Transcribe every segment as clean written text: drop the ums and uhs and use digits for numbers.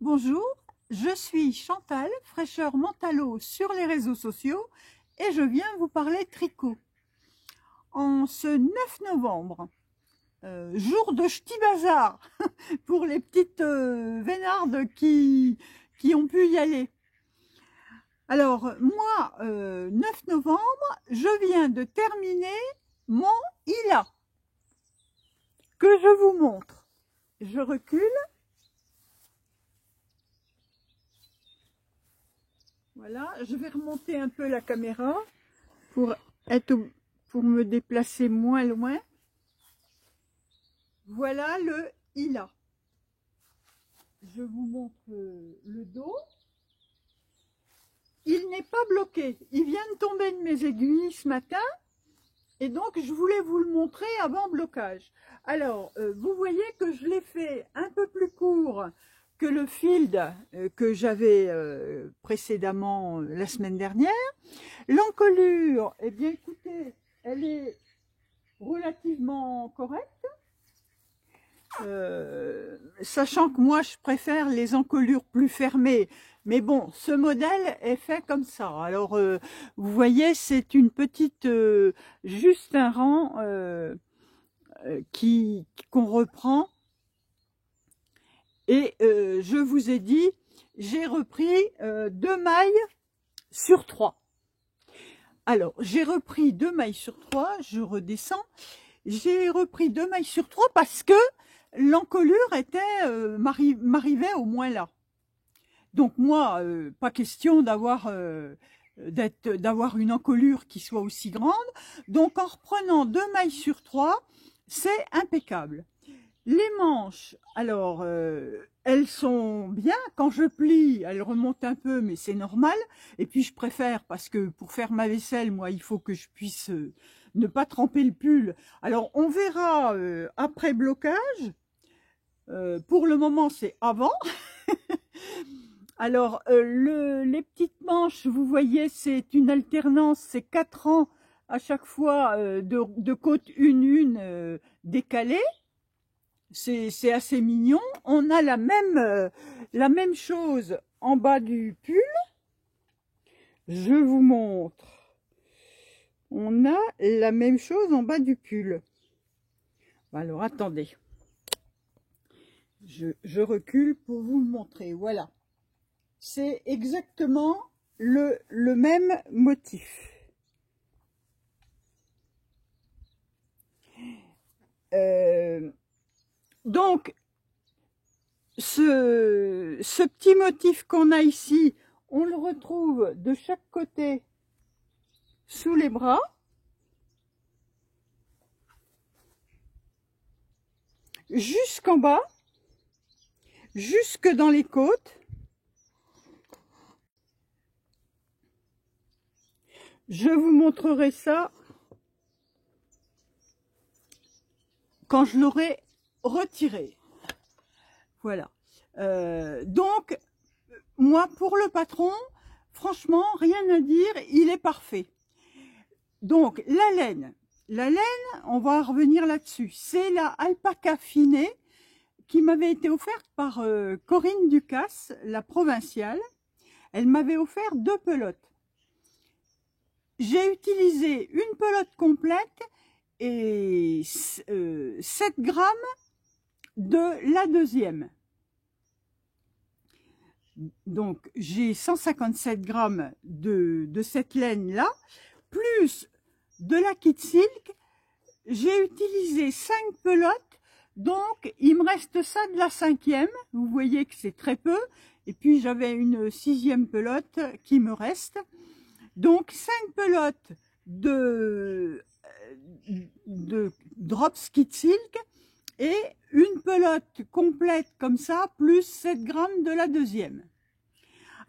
Bonjour, je suis Chantal, fraîcheur Mentalo sur les réseaux sociaux et je viens vous parler tricot. En ce 9 novembre, jour de ch'ti bazar pour les petites vénardes qui ont pu y aller. Alors moi, 9 novembre, je viens de terminer mon Ila que je vous montre. Je recule. Voilà, je vais remonter un peu la caméra pour me déplacer moins loin. Voilà le Ila. Je vous montre le dos. Il n'est pas bloqué. Il vient de tomber de mes aiguilles ce matin. Et donc, je voulais vous le montrer avant blocage. Alors, vous voyez que je l'ai fait un peu plus court que le field que j'avais précédemment la semaine dernière. L'encolure, eh bien écoutez, elle est relativement correcte. Sachant que moi je préfère les encolures plus fermées, mais bon, ce modèle est fait comme ça. Alors vous voyez, c'est une petite juste un rang qu'on reprend. Et je vous ai dit, j'ai repris 2 mailles sur 3. Alors, j'ai repris 2 mailles sur 3, je redescends. J'ai repris 2 mailles sur 3 parce que l'encolure m'arrivait au moins là. Donc moi, pas question d'avoir une encolure qui soit aussi grande. Donc en reprenant 2 mailles sur 3, c'est impeccable. Les manches, alors, elles sont bien. Quand je plie, elles remontent un peu, mais c'est normal. Et puis, je préfère, parce que pour faire ma vaisselle, moi, il faut que je puisse ne pas tremper le pull. Alors, on verra après blocage. Pour le moment, c'est avant. Alors, les petites manches, vous voyez, c'est une alternance. C'est 4 rangs à chaque fois de côte une décalée. C'est assez mignon. On a la même chose en bas du pull. Je vous montre. On a la même chose en bas du pull. Alors, attendez. Je recule pour vous le montrer. Voilà. C'est exactement le même motif. Donc, ce petit motif qu'on a ici, on le retrouve de chaque côté sous les bras. Jusqu'en bas, jusque dans les côtes. Je vous montrerai ça quand je l'aurai retiré. Voilà. Donc, moi, pour le patron, franchement, rien à dire, il est parfait. Donc, la laine, on va revenir là-dessus. C'est la alpaca finée qui m'avait été offerte par Corinne Ducasse, la provinciale. Elle m'avait offert 2 pelotes. J'ai utilisé une pelote complète et 7 grammes de la deuxième. Donc, j'ai 157 grammes de cette laine-là, plus de la Kit Silk. J'ai utilisé 5 pelotes, donc il me reste ça de la 5e. Vous voyez que c'est très peu. Et puis, j'avais une 6e pelote qui me reste. Donc, 5 pelotes de Drops Kit Silk et une pelote complète comme ça, plus 7 grammes de la deuxième.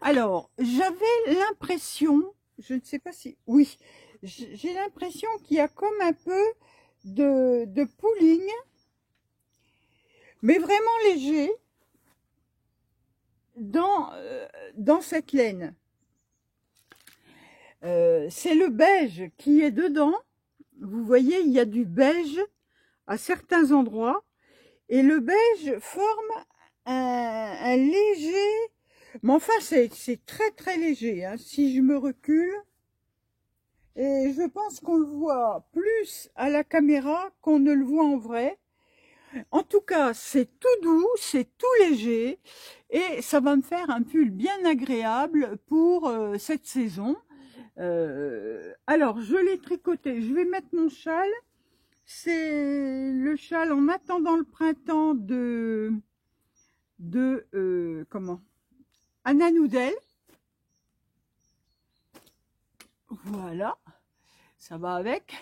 Alors, j'avais l'impression, je ne sais pas si... Oui, j'ai l'impression qu'il y a comme un peu de pooling, mais vraiment léger, dans cette laine. C'est le beige qui est dedans. Vous voyez, il y a du beige à certains endroits. Et le beige forme un léger, mais enfin c'est très très léger, hein, si je me recule. Et je pense qu'on le voit plus à la caméra qu'on ne le voit en vrai. En tout cas, c'est tout doux, c'est tout léger et ça va me faire un pull bien agréable pour cette saison. Alors, je l'ai tricoté. Je vais mettre mon châle. C'est le châle en attendant le printemps de comment, Anna Noudel. Voilà, ça va avec.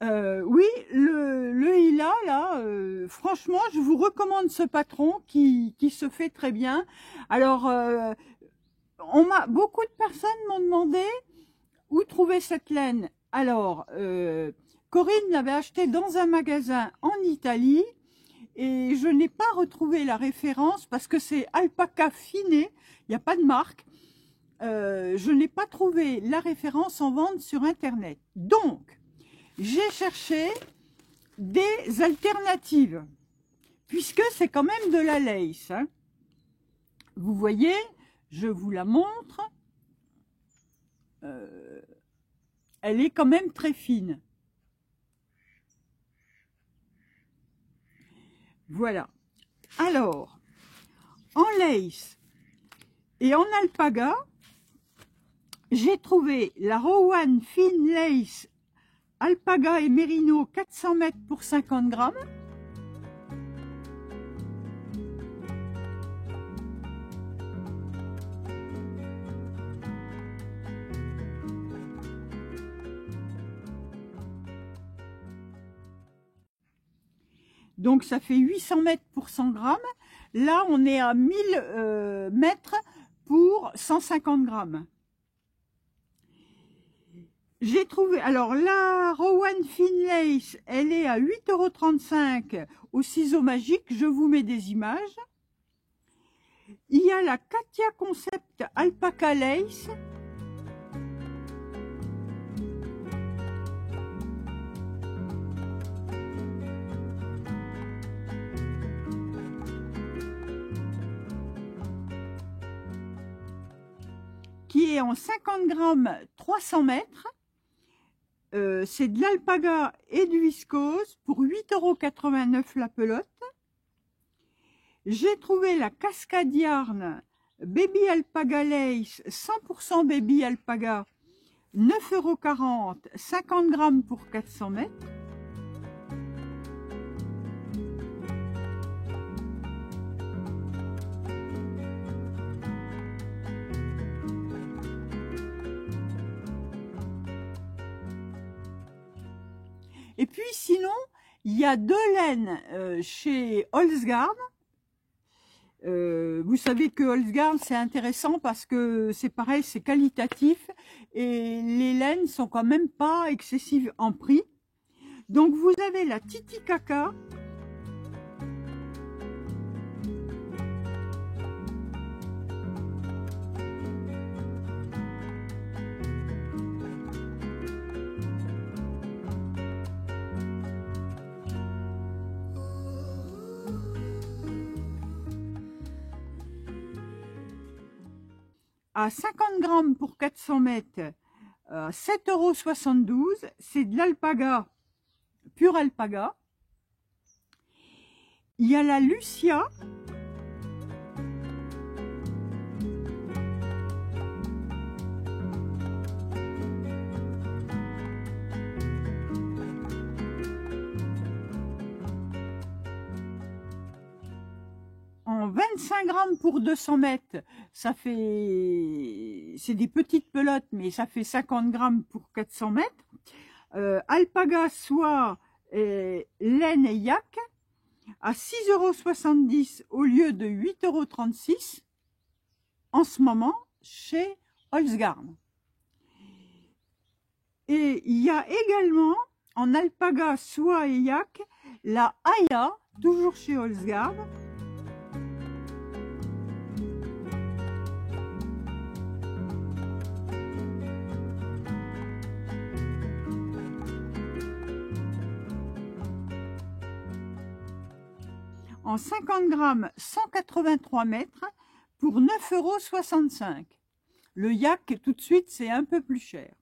Oui, le Hila, là, franchement, je vous recommande ce patron qui se fait très bien. Alors, beaucoup de personnes m'ont demandé où trouver cette laine. Alors, Corinne l'avait acheté dans un magasin en Italie et je n'ai pas retrouvé la référence parce que c'est Alpaca Finet, il n'y a pas de marque. Je n'ai pas trouvé la référence en vente sur Internet. Donc, j'ai cherché des alternatives, puisque c'est quand même de la lace. Hein. Vous voyez, je vous la montre. Elle est quand même très fine. Voilà. Alors, en lace et en alpaga, j'ai trouvé la Rowan Fine Lace Alpaga et Mérino 400 mètres pour 50 grammes. Donc ça fait 800 mètres pour 100 grammes. Là, on est à 1000 mètres pour 150 grammes. J'ai trouvé, alors la Rowan Fine Lace, elle est à 8,35 € au ciseau magique. Je vous mets des images. Il y a la Katia Concept Alpaca Lace. Qui est en 50 grammes 300 mètres. C'est de l'alpaga et du viscose pour 8,89 € la pelote. J'ai trouvé la Cascade Yarn Baby Alpaga Lace 100% Baby Alpaga 9,40 €, 50 grammes pour 400 mètres. Et puis sinon, il y a deux laines chez Holzgarn. Vous savez que Holzgarn, c'est intéressant parce que c'est pareil, c'est qualitatif et les laines sont quand même pas excessives en prix. Donc vous avez la Titicaca. À 50 grammes pour 400 mètres, 7,72 €. C'est de l'alpaga, pure alpaga. Il y a la Lucia. En 25 grammes pour 200 mètres, ça fait, c'est des petites pelotes, mais ça fait 50 grammes pour 400 mètres. Alpaga, soie, laine et yak à 6,70 € au lieu de 8,36 € en ce moment chez Holzgarn. Et il y a également en alpaga, soie et yak la Aya, toujours chez Holzgarn. en 50 grammes, 183 mètres pour 9,65 €. Le yak, tout de suite, c'est un peu plus cher.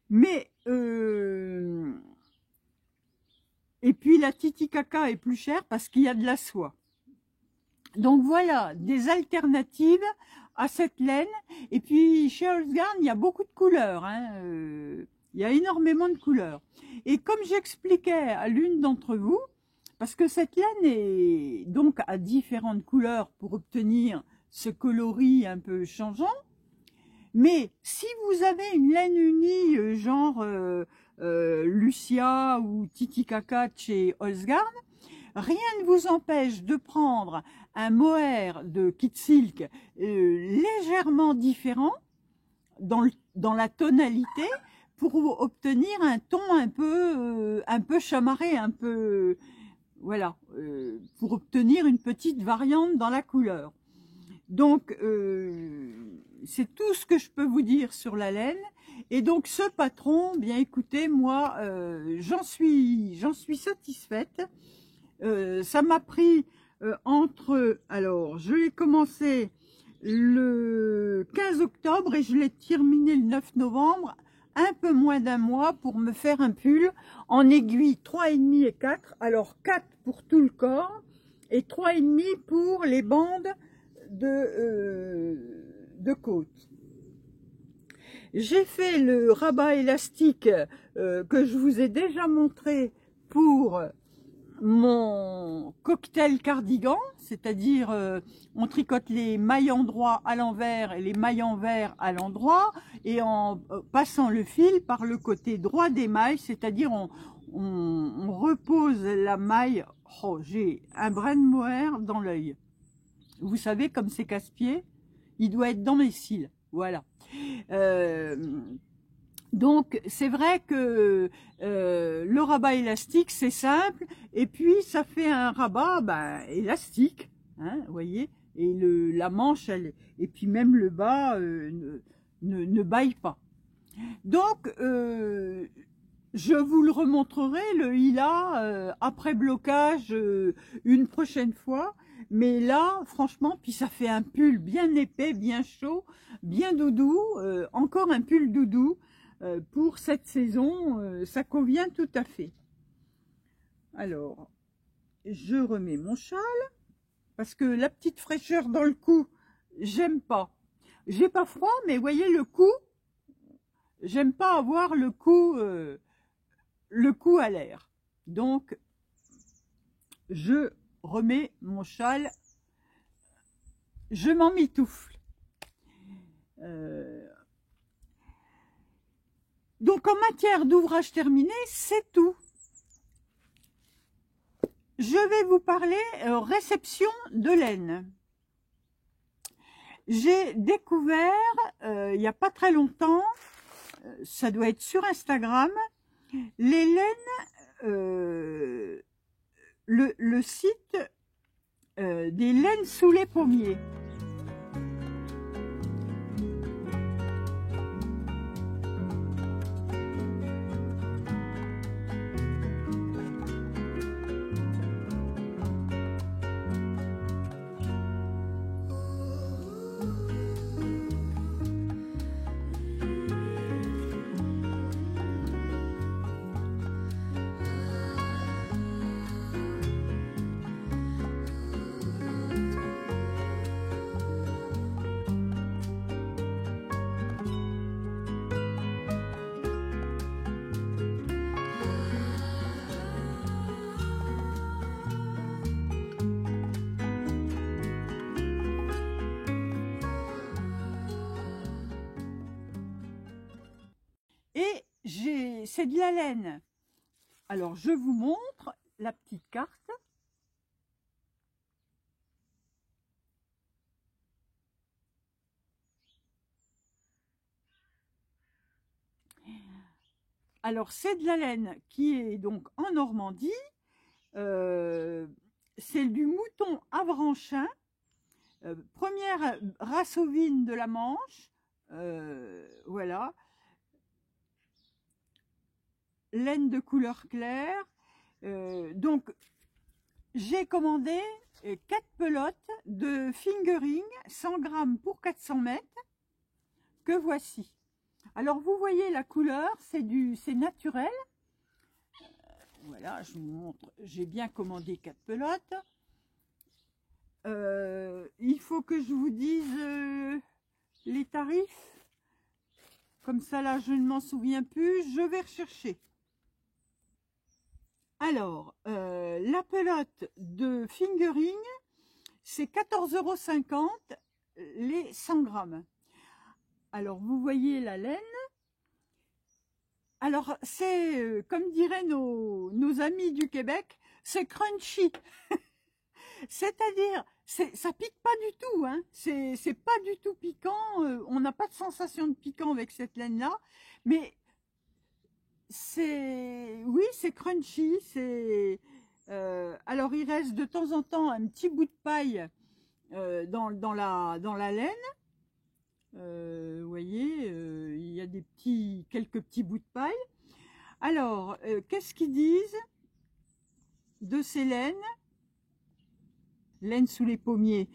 Mais, et puis la Titicaca est plus chère parce qu'il y a de la soie. Donc voilà, des alternatives à cette laine. Et puis chez Holzgarn, il y a beaucoup de couleurs, hein. Il y a énormément de couleurs. Et comme j'expliquais à l'une d'entre vous, parce que cette laine est donc à différentes couleurs pour obtenir ce coloris un peu changeant, mais si vous avez une laine unie genre Lucia ou Titicaca chez Holzgarn, rien ne vous empêche de prendre un mohair de Kit Silk légèrement différent dans la tonalité pour obtenir un ton un peu chamarré, un peu voilà, pour obtenir une petite variante dans la couleur. Donc c'est tout ce que je peux vous dire sur la laine. Et donc ce patron, bien écoutez, moi j'en suis satisfaite. Ça m'a pris alors je l'ai commencé le 15 octobre et je l'ai terminé le 9 novembre, un peu moins d'un mois pour me faire un pull en aiguille 3,5 et 4. Alors 4 pour tout le corps et 3,5 pour les bandes de côte. J'ai fait le rabat élastique que je vous ai déjà montré pour mon cocktail cardigan, c'est-à-dire on tricote les mailles endroit à l'envers et les mailles envers à l'endroit, et en passant le fil par le côté droit des mailles, c'est-à-dire on repose la maille. Oh, j'ai un brin de mohair dans l'œil. Vous savez, comme c'est casse-pied, il doit être dans mes cils. Voilà. Donc c'est vrai que le rabat élastique c'est simple, et puis ça fait un rabat élastique, hein, vous voyez, et la manche et puis même le bas ne baille pas. Donc je vous le remontrerai, le Hila après blocage une prochaine fois. Mais là, franchement, puis ça fait un pull bien épais, bien chaud, bien doudou, encore un pull doudou. Pour cette saison, ça convient tout à fait. Alors, je remets mon châle, parce que la petite fraîcheur dans le cou, j'aime pas. J'ai pas froid, mais voyez le cou, j'aime pas avoir le cou à l'air. Donc, je remets mon châle, je m'en mitoufle. Donc en matière d'ouvrage terminé, c'est tout. Je vais vous parler réception de laine. J'ai découvert il n'y a pas très longtemps, ça doit être sur Instagram, les laines, le site des laines sous les pommiers. Et c'est de la laine. Alors, je vous montre la petite carte. Alors, c'est de la laine qui est donc en Normandie. C'est du mouton avranchin, première race ovine de la Manche. Voilà. Laine de couleur claire. Donc j'ai commandé 4 pelotes de fingering 100 grammes pour 400 mètres que voici. Alors vous voyez la couleur, c'est naturel. Voilà, je vous montre, j'ai bien commandé 4 pelotes. Il faut que je vous dise les tarifs. Comme ça là, je ne m'en souviens plus, je vais rechercher. Alors, la pelote de fingering, c'est 14,50 € les 100 grammes. Alors, vous voyez la laine. Alors, c'est, comme diraient nos amis du Québec, c'est crunchy. C'est-à-dire, ça pique pas du tout, hein. C'est pas du tout piquant. On n'a pas de sensation de piquant avec cette laine-là. Mais oui, c'est crunchy. Alors, il reste de temps en temps un petit bout de paille dans la laine. Vous voyez, il y a quelques petits bouts de paille. Alors, qu'est-ce qu'ils disent de ces laines? Laine sous les pommiers.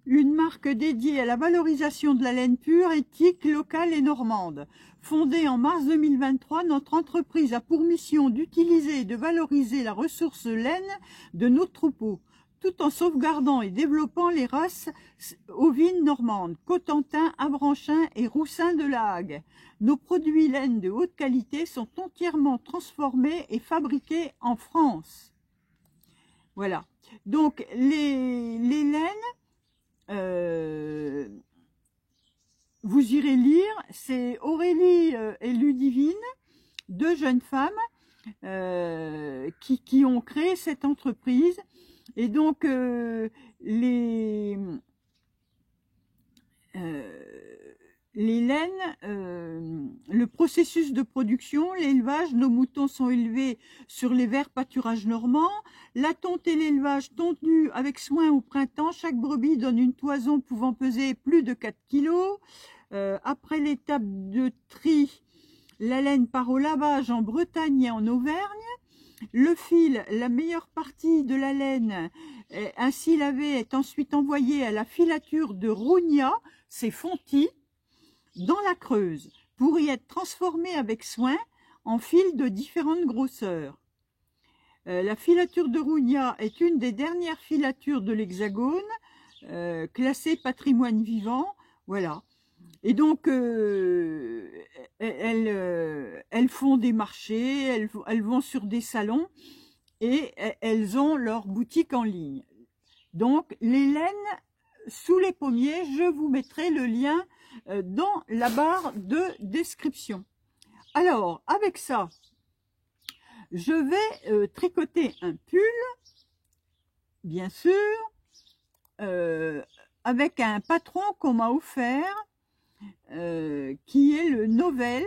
Une marque dédiée à la valorisation de la laine pure, éthique, locale et normande. Fondée en mars 2023, notre entreprise a pour mission d'utiliser et de valoriser la ressource laine de nos troupeaux, tout en sauvegardant et développant les races ovines normandes, Cotentin, Avranchin et Roussin de la Hague. Nos produits laine de haute qualité sont entièrement transformés et fabriqués en France. Voilà. Donc, les laines, vous irez lire, c'est Aurélie et Ludivine, deux jeunes femmes qui ont créé cette entreprise. Et donc, les laines, le processus de production, l'élevage, nos moutons sont élevés sur les verts pâturages normands. La tonte et l'élevage tondu avec soin au printemps. Chaque brebis donne une toison pouvant peser plus de 4 kg. Après l'étape de tri, la laine part au lavage en Bretagne et en Auvergne. Le fil, la meilleure partie de la laine ainsi lavée, est ensuite envoyée à la filature de Rougnat, c'est Fonty, dans la Creuse, pour y être transformée avec soin en fils de différentes grosseurs. La filature de Rougnat est une des dernières filatures de l'Hexagone, classée patrimoine vivant. Voilà. Et donc, elles font des marchés, elles vont sur des salons et elles ont leur boutique en ligne. Donc, les laines sous les pommiers, je vous mettrai le lien dans la barre de description. Alors, avec ça, je vais tricoter un pull, bien sûr, avec un patron qu'on m'a offert, qui est le Novelle.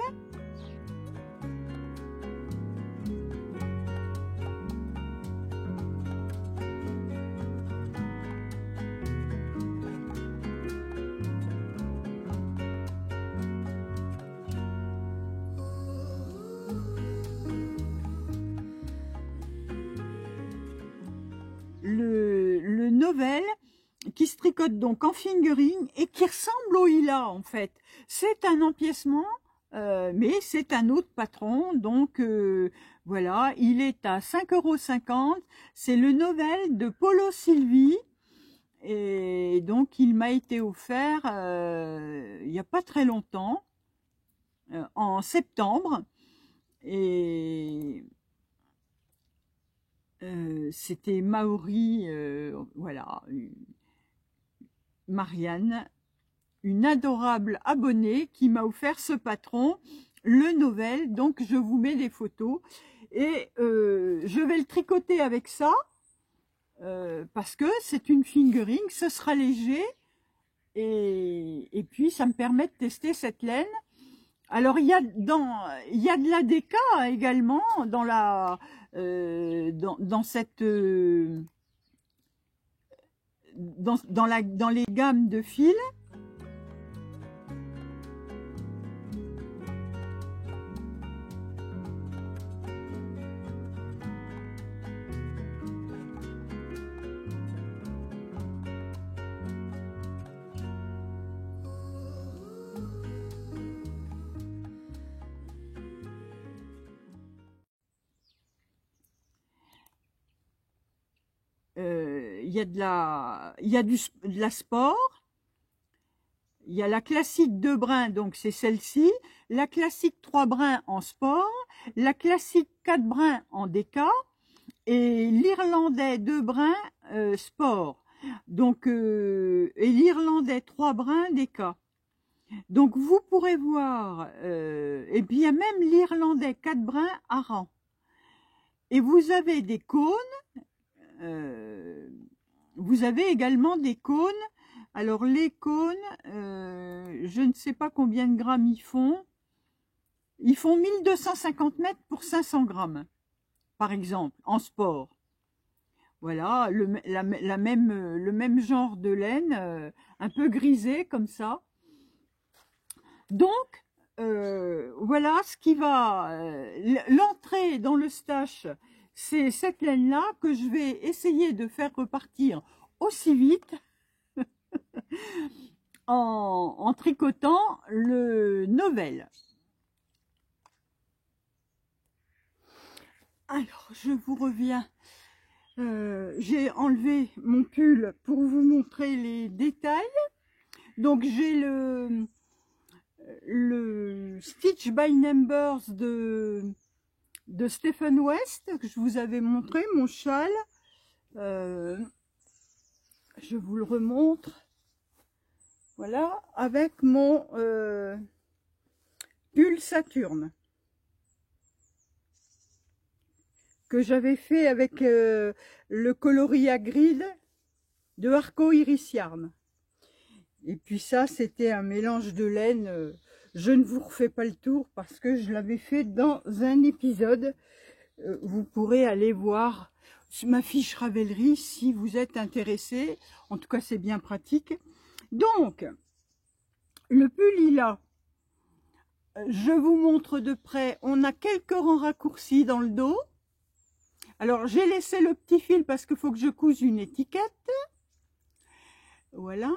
Le Novelle, qui se tricote donc en fingering et qui ressemble au Hila en fait. C'est un empiècement, mais c'est un autre patron. Donc voilà, il est à 5,50 €. C'est le Novelle de Polo Sylvie. Et donc il m'a été offert il n'y a pas très longtemps, en septembre. Et c'était Maori, voilà, Marianne, une adorable abonnée qui m'a offert ce patron, le Novelle. Donc je vous mets des photos et je vais le tricoter avec ça parce que c'est une fingering, ce sera léger et puis ça me permet de tester cette laine. Alors il y a de la déca également dans dans les gammes de fils. de la sport. Il y a la classique 2 brins, donc c'est celle-ci. La classique 3 brins en sport. La classique 4 brins en déca. Et l'irlandais 2 brins sport. Donc, et l'irlandais 3 brins déca. Donc vous pourrez voir, et puis il y a même l'irlandais 4 brins à rang. Et vous avez des cônes, vous avez également des cônes. Alors les cônes, je ne sais pas combien de grammes ils font. Ils font 1250 mètres pour 500 grammes, par exemple, en sport. Voilà, le même genre de laine, un peu grisé comme ça. Donc, voilà ce qui va... l'entrée dans le stash, c'est cette laine-là que je vais essayer de faire repartir aussi vite en tricotant le Novel. Alors, je vous reviens. J'ai enlevé mon pull pour vous montrer les détails. Donc, j'ai le Stitch by Numbers de Stephen West que je vous avais montré, mon châle. Je vous le remontre. Voilà, avec mon pull Saturne que j'avais fait avec le coloris à grid de Arco Iris Yarn. Et puis ça, c'était un mélange de laine. Je ne vous refais pas le tour parce que je l'avais fait dans un épisode. Vous pourrez aller voir ma fiche Ravelry si vous êtes intéressé. En tout cas, c'est bien pratique. Donc, le pull lilas, je vous montre de près. On a quelques rangs raccourcis dans le dos. Alors, j'ai laissé le petit fil parce qu'il faut que je couse une étiquette. Voilà.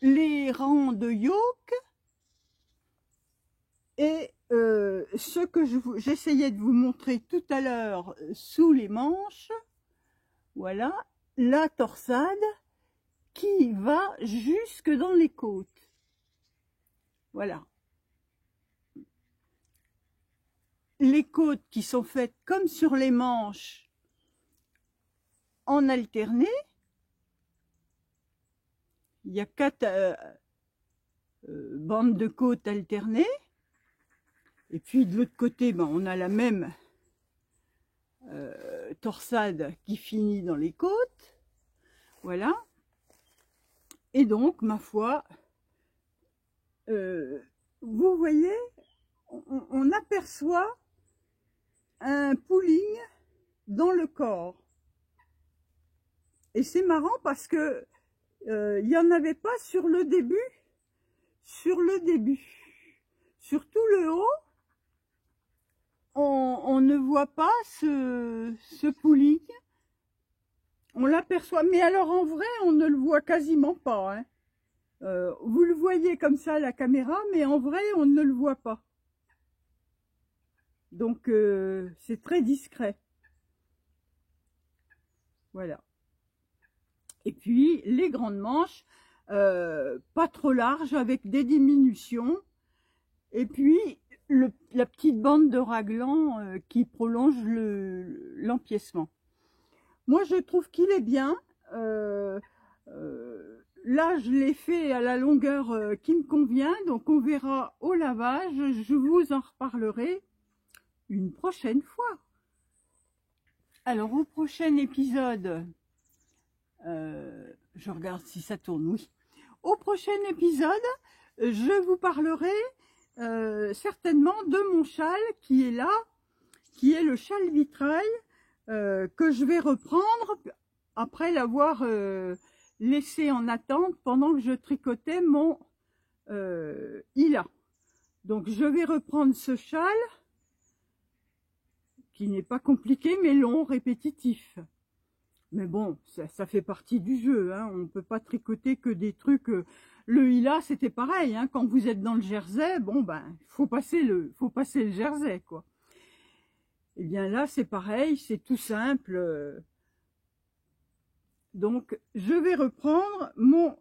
Les rangs de yoke. Et ce que j'essayais de vous montrer tout à l'heure sous les manches. Voilà. La torsade qui va jusque dans les côtes. Voilà. Les côtes qui sont faites comme sur les manches en alterné. Il y a 4 bandes de côtes alternées. Et puis de l'autre côté, ben, on a la même torsade qui finit dans les côtes. Voilà. Et donc, ma foi, vous voyez, on aperçoit un pooling dans le corps. Et c'est marrant parce que il n'y en avait pas sur le début. Sur le début. Sur tout le haut, on ne voit pas ce pooling. On l'aperçoit. Mais alors en vrai, on ne le voit quasiment pas. Hein. Vous le voyez comme ça à la caméra, mais en vrai, on ne le voit pas. Donc, c'est très discret. Voilà. Et puis, les grandes manches, pas trop larges, avec des diminutions. Et puis, la petite bande de raglan qui prolonge l'empiècement. Moi, je trouve qu'il est bien. Là, je l'ai fait à la longueur qui me convient. Donc, on verra au lavage. Je vous en reparlerai une prochaine fois. Alors, au prochain épisode, je regarde si ça tourne, oui. Au prochain épisode, je vous parlerai certainement de mon châle qui est là, qui est le châle vitrail, que je vais reprendre après l'avoir laissé en attente pendant que je tricotais mon Hila. Donc, je vais reprendre ce châle, qui n'est pas compliqué, mais long, répétitif. Mais bon, ça fait partie du jeu. Hein. On ne peut pas tricoter que des trucs. Le Hila, c'était pareil. Hein. Quand vous êtes dans le jersey, bon ben, faut passer le jersey, quoi. Et bien là, c'est pareil, c'est tout simple. Donc, je vais reprendre mon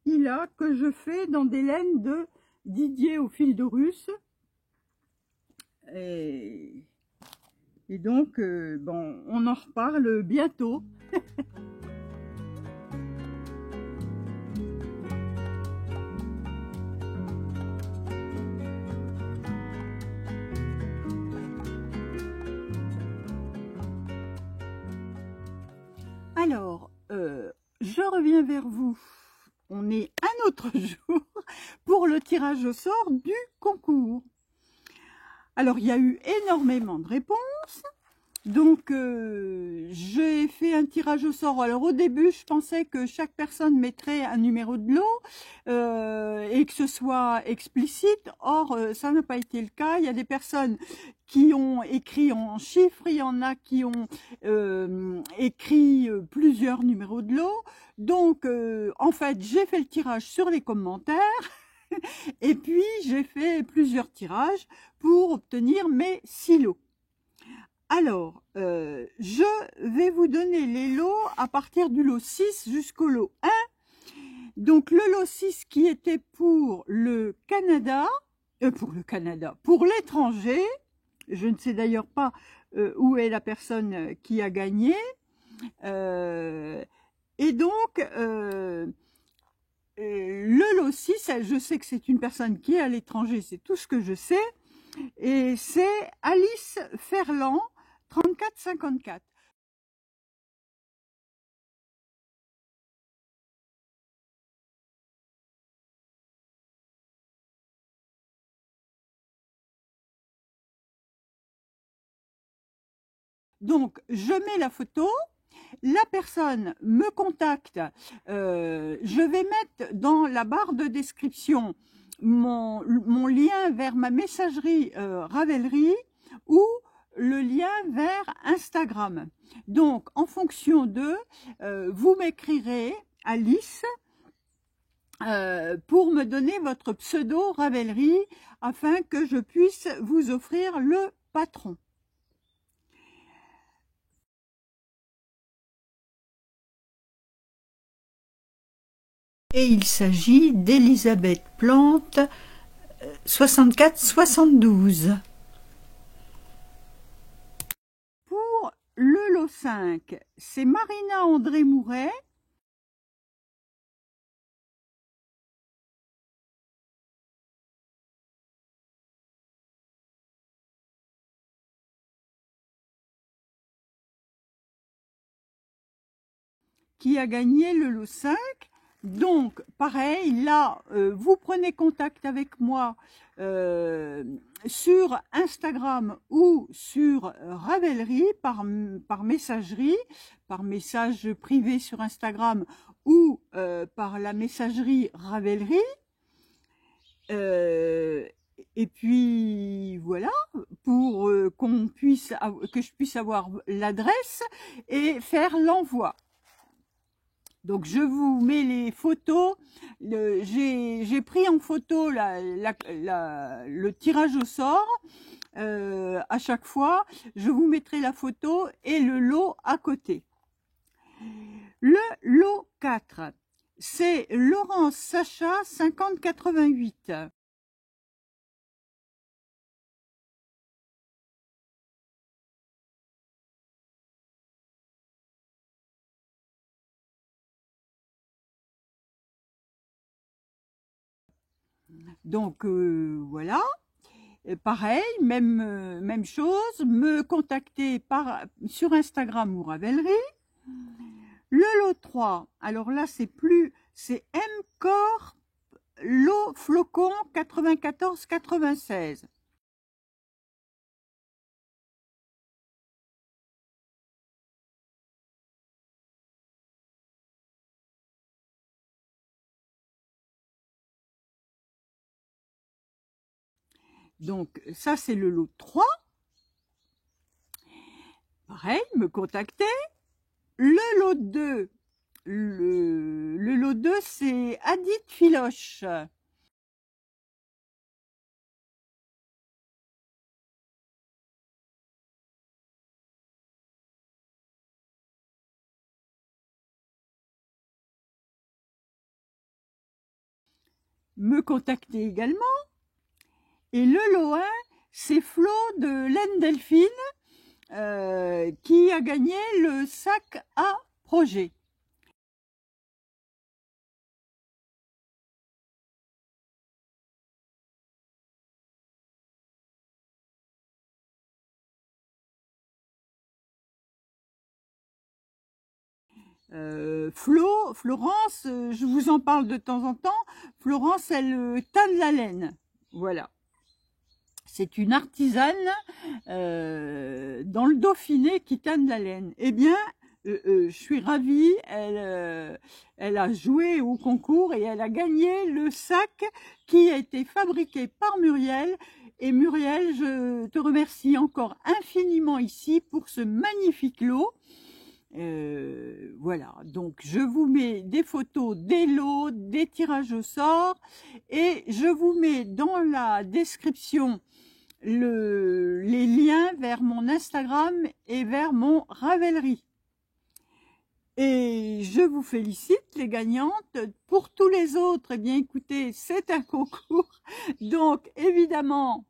Hila que je fais dans des laines de Didier au fil de Russe. Et donc, bon, on en reparle bientôt. Alors, je reviens vers vous. On est un autre jour pour le tirage au sort du concours. Alors, il y a eu énormément de réponses. Donc, j'ai fait un tirage au sort. Alors, au début, je pensais que chaque personne mettrait un numéro de lot et que ce soit explicite. Or, ça n'a pas été le cas. Il y a des personnes qui ont écrit en chiffres, il y en a qui ont écrit plusieurs numéros de lot. Donc, en fait, j'ai fait le tirage sur les commentaires et puis j'ai fait plusieurs tirages pour obtenir mes 6 lots. Alors, je vais vous donner les lots à partir du lot 6 jusqu'au lot 1. Donc, le lot 6 qui était pour le Canada, pour l'étranger. Je ne sais d'ailleurs pas où est la personne qui a gagné. Et donc, le lot 6, je sais que c'est une personne qui est à l'étranger, c'est tout ce que je sais. Et c'est Alice Ferland, 3454. Donc, je mets la photo, la personne me contacte, je vais mettre dans la barre de description mon lien vers ma messagerie Ravelry ou le lien vers Instagram. Donc, en fonction de, vous m'écrirez Alice pour me donner votre pseudo Ravelry afin que je puisse vous offrir le patron. Et il s'agit d'Elisabeth Plante, 64-72. Pour le lot 5, c'est Marina André Mouret. Qui a gagné le lot 5. Donc, pareil, là, vous prenez contact avec moi sur Instagram ou sur Ravelry par messagerie, par message privé sur Instagram ou par la messagerie Ravelry. Et puis voilà, pour que je puisse avoir l'adresse et faire l'envoi. Donc, je vous mets les photos. J'ai pris en photo le tirage au sort à chaque fois. Je vous mettrai la photo et le lot à côté. Le lot 4, c'est Laurence Sacha 5088. Donc, voilà. Pareil, même chose, me contacter sur Instagram ou Ravelry. Le lot 3, alors là c'est M-Corp lot flocon 94-96. Donc ça c'est le lot 3. Pareil, me contacter. Le lot 2, le lot 2 c'est Adit Filoche. me contacter également. Et le lot 1, c'est Flo de Laine Delphine qui a gagné le sac à projet. Florence, je vous en parle de temps en temps. Florence, elle tanne la laine. Voilà. C'est une artisane dans le Dauphiné qui tanne la laine. Eh bien, je suis ravie. Elle a joué au concours et elle a gagné le sac qui a été fabriqué par Muriel. Et Muriel, je te remercie encore infiniment ici pour ce magnifique lot. Voilà, donc je vous mets des photos des lots, des tirages au sort et je vous mets dans la description les liens vers mon Instagram et vers mon Ravelry. Et je vous félicite les gagnantes. Pour tous les autres, eh bien écoutez, c'est un concours, donc évidemment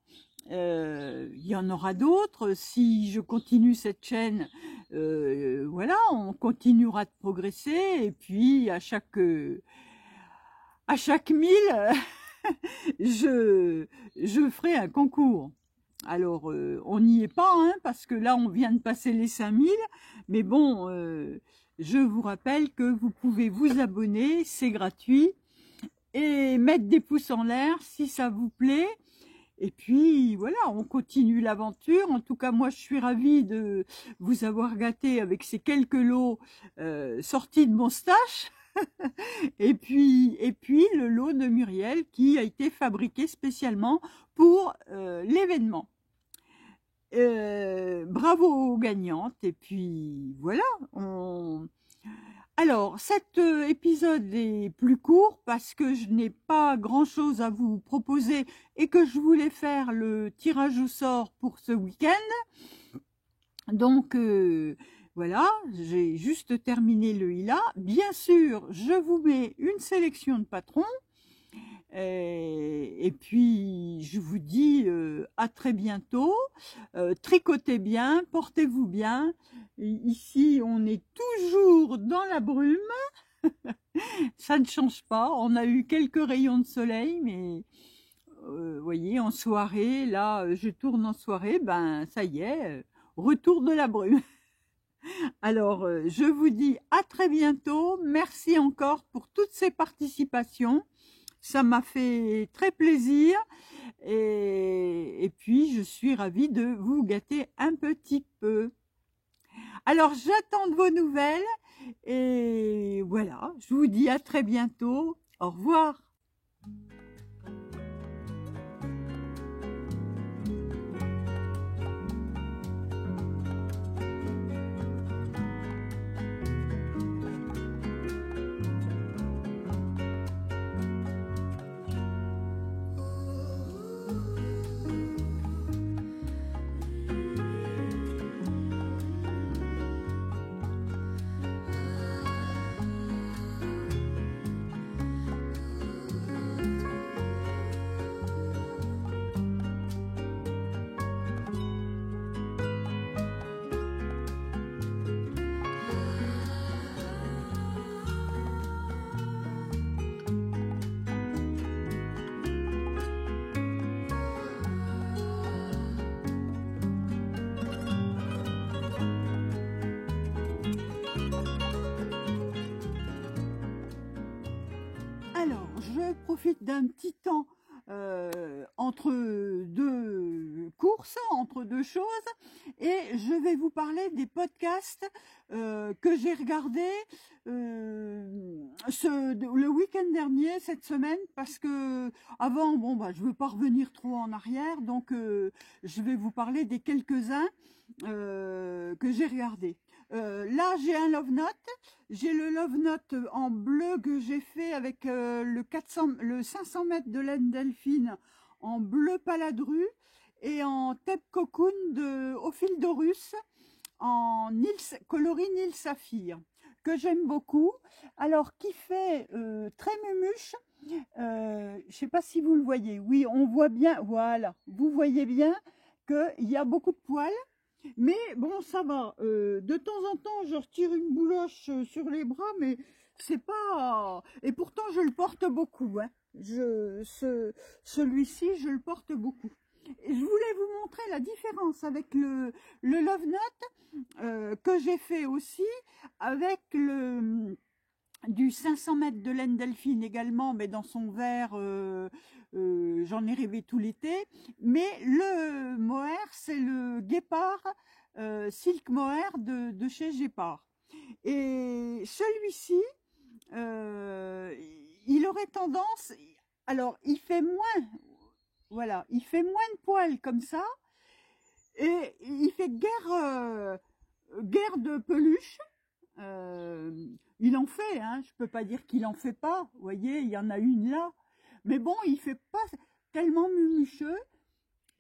il y en aura d'autres. Si je continue cette chaîne, voilà, on continuera de progresser. Et puis à chaque 1000, je ferai un concours. Alors, on n'y est pas, hein, parce que là, on vient de passer les 5000. Mais bon, je vous rappelle que vous pouvez vous abonner, c'est gratuit. Et mettre des pouces en l'air si ça vous plaît. Et puis, voilà, on continue l'aventure. En tout cas, moi, je suis ravie de vous avoir gâté avec ces quelques lots sortis de mon stash. Et puis, le lot de Muriel qui a été fabriqué spécialement pour l'événement. Bravo aux gagnantes. Et puis, voilà, Alors, cet épisode est plus court parce que je n'ai pas grand-chose à vous proposer et que je voulais faire le tirage au sort pour ce week-end. Donc, voilà, j'ai juste terminé le ILA. Bien sûr, je vous mets une sélection de patrons. Et puis, je vous dis à très bientôt. Tricotez bien, portez-vous bien. Ici, on est toujours dans la brume. Ça ne change pas. On a eu quelques rayons de soleil, mais vous voyez, en soirée, là, je tourne en soirée, ben ça y est, retour de la brume. Alors, je vous dis à très bientôt. Merci encore pour toutes ces participations. Ça m'a fait très plaisir et puis je suis ravie de vous gâter un petit peu. Alors j'attends de vos nouvelles et voilà, je vous dis à très bientôt. Au revoir. Je profite d'un petit temps entre deux courses, entre deux choses, et je vais vous parler des podcasts que j'ai regardés le week-end dernier, cette semaine, parce que avant, bon, bah, je veux pas revenir trop en arrière, donc je vais vous parler des quelques-uns que j'ai regardés. Là, j'ai un Love Note. J'ai le Love Note en bleu que j'ai fait avec le 500 mètres de laine Delphine en bleu paladru et en Tep Cocoon au fil d'Horus en coloris Nil Saphir que j'aime beaucoup. Alors, qui fait très mumuche. je sais pas si vous le voyez. Oui, on voit bien, voilà. Vous voyez bien qu'il y a beaucoup de poils. Mais bon, ça va. De temps en temps, je retire une bouloche sur les bras, mais c'est pas... Et pourtant, je le porte beaucoup. Hein. Celui-ci, je le porte beaucoup. Et je voulais vous montrer la différence avec le Love Note que j'ai fait aussi avec du 500 mètres de laine Delphine également, mais dans son verre, j'en ai rêvé tout l'été. Mais le mohair, c'est le guépard, silk mohair de chez Guépard. Et celui-ci, il aurait tendance, alors il fait moins, voilà, il fait moins de poils comme ça, et il fait guère de peluche. Il en fait, hein, je peux pas dire qu'il en fait pas. Vous voyez, il y en a une là, mais bon, il fait pas tellement mumucheux.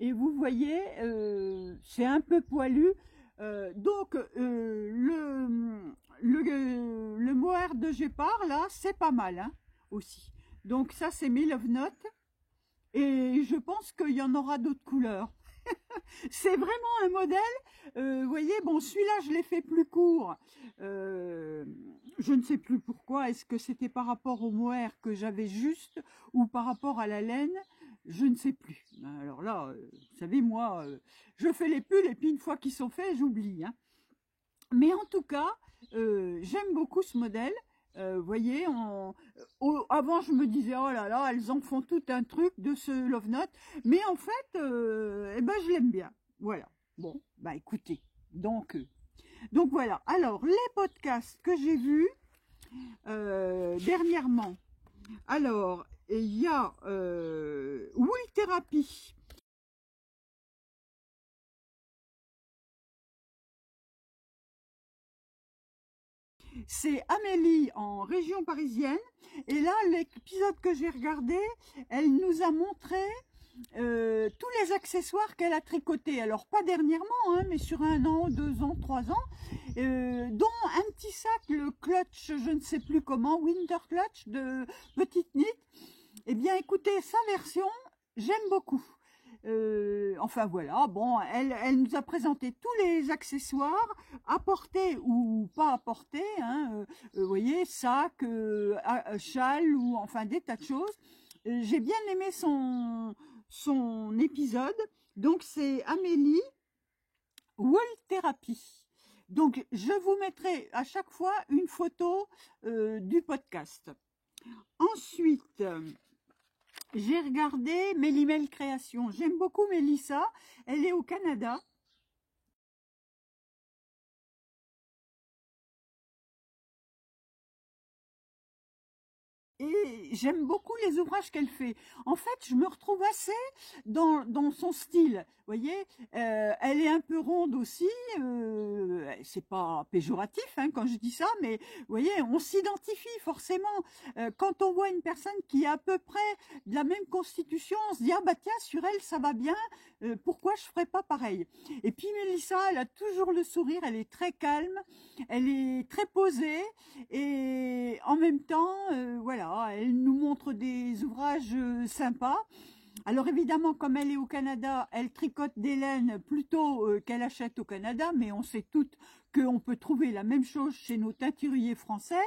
Et vous voyez, c'est un peu poilu. Donc le mohair de Guépard là, c'est pas mal hein, aussi. Donc ça, c'est mes Love Notes. Et je pense qu'il y en aura d'autres couleurs. C'est vraiment un modèle, vous voyez, bon, celui-là, je l'ai fait plus court. Je ne sais plus pourquoi. Est-ce que c'était par rapport au mohair que j'avais juste ou par rapport à la laine? Je ne sais plus. Alors là, vous savez, moi, je fais les pulls et puis une fois qu'ils sont faits, j'oublie. Hein. Mais en tout cas, j'aime beaucoup ce modèle. Vous voyez, avant je me disais oh là là, elles en font tout un truc de ce Love Note, mais en fait, eh ben je l'aime bien. Voilà. Bon, bah écoutez, donc voilà. Alors les podcasts que j'ai vus dernièrement. Alors il y a Wool Therapy. C'est Amélie en région parisienne. Et là, l'épisode que j'ai regardé, elle nous a montré tous les accessoires qu'elle a tricotés. Alors, pas dernièrement, hein, mais sur 1 an, 2 ans, 3 ans. Dont un petit sac, le clutch, je ne sais plus comment, Winter Clutch de Petite Knit. Eh bien, écoutez, sa version, j'aime beaucoup. Enfin voilà, bon, elle nous a présenté tous les accessoires, à porter ou pas à porter, hein, vous voyez, sac, châle ou enfin des tas de choses. J'ai bien aimé son épisode, donc c'est Amélie Wool Therapy. Donc je vous mettrai à chaque fois une photo du podcast. Ensuite, j'ai regardé Mélimel Création. J'aime beaucoup Mélissa. Elle est au Canada. Et j'aime beaucoup les ouvrages qu'elle fait. En fait, je me retrouve assez dans son style. Vous voyez, elle est un peu ronde aussi. C'est pas péjoratif hein, quand je dis ça, mais vous voyez, on s'identifie forcément. Quand on voit une personne qui est à peu près de la même constitution, on se dit ah bah tiens, sur elle ça va bien. Pourquoi je ferais pas pareil? Et puis Mélissa, elle a toujours le sourire. Elle est très calme. Elle est très posée et en même temps, voilà, elle nous montre des ouvrages sympas. Alors évidemment, comme elle est au Canada, elle tricote des laines plutôt qu'elle achète au Canada, mais on sait toutes qu'on peut trouver la même chose chez nos teinturiers français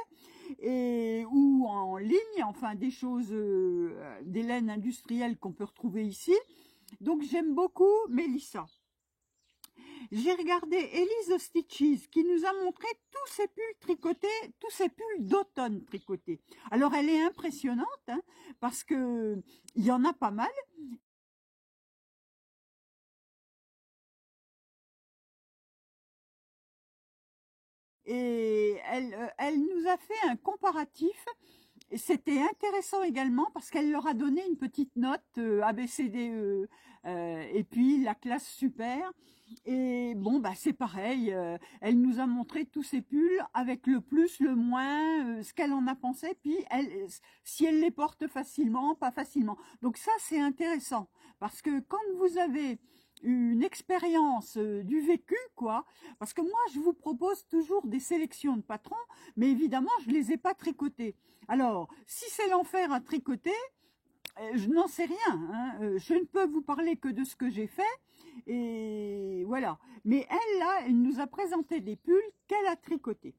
et ou en ligne, enfin des choses, des laines industrielles qu'on peut retrouver ici. Donc j'aime beaucoup Mélissa. J'ai regardé Elise Stitches qui nous a montré tous ses pulls tricotés, tous ses pulls d'automne tricotés. Alors elle est impressionnante hein, parce que il y en a pas mal. Et elle nous a fait un comparatif. Et c'était intéressant également parce qu'elle leur a donné une petite note ABCDE et puis la classe super. Et bon bah c'est pareil, elle nous a montré tous ses pulls avec le plus, le moins, ce qu'elle en a pensé, puis si elle les porte facilement, pas facilement. Donc ça c'est intéressant parce que quand vous avez une expérience du vécu, quoi. Parce que moi, je vous propose toujours des sélections de patrons, mais évidemment, je les ai pas tricotés. Alors, si c'est l'enfer à tricoter, je n'en sais rien, hein. Je ne peux vous parler que de ce que j'ai fait, et voilà. Mais elle, là, elle nous a présenté des pulls qu'elle a tricotés.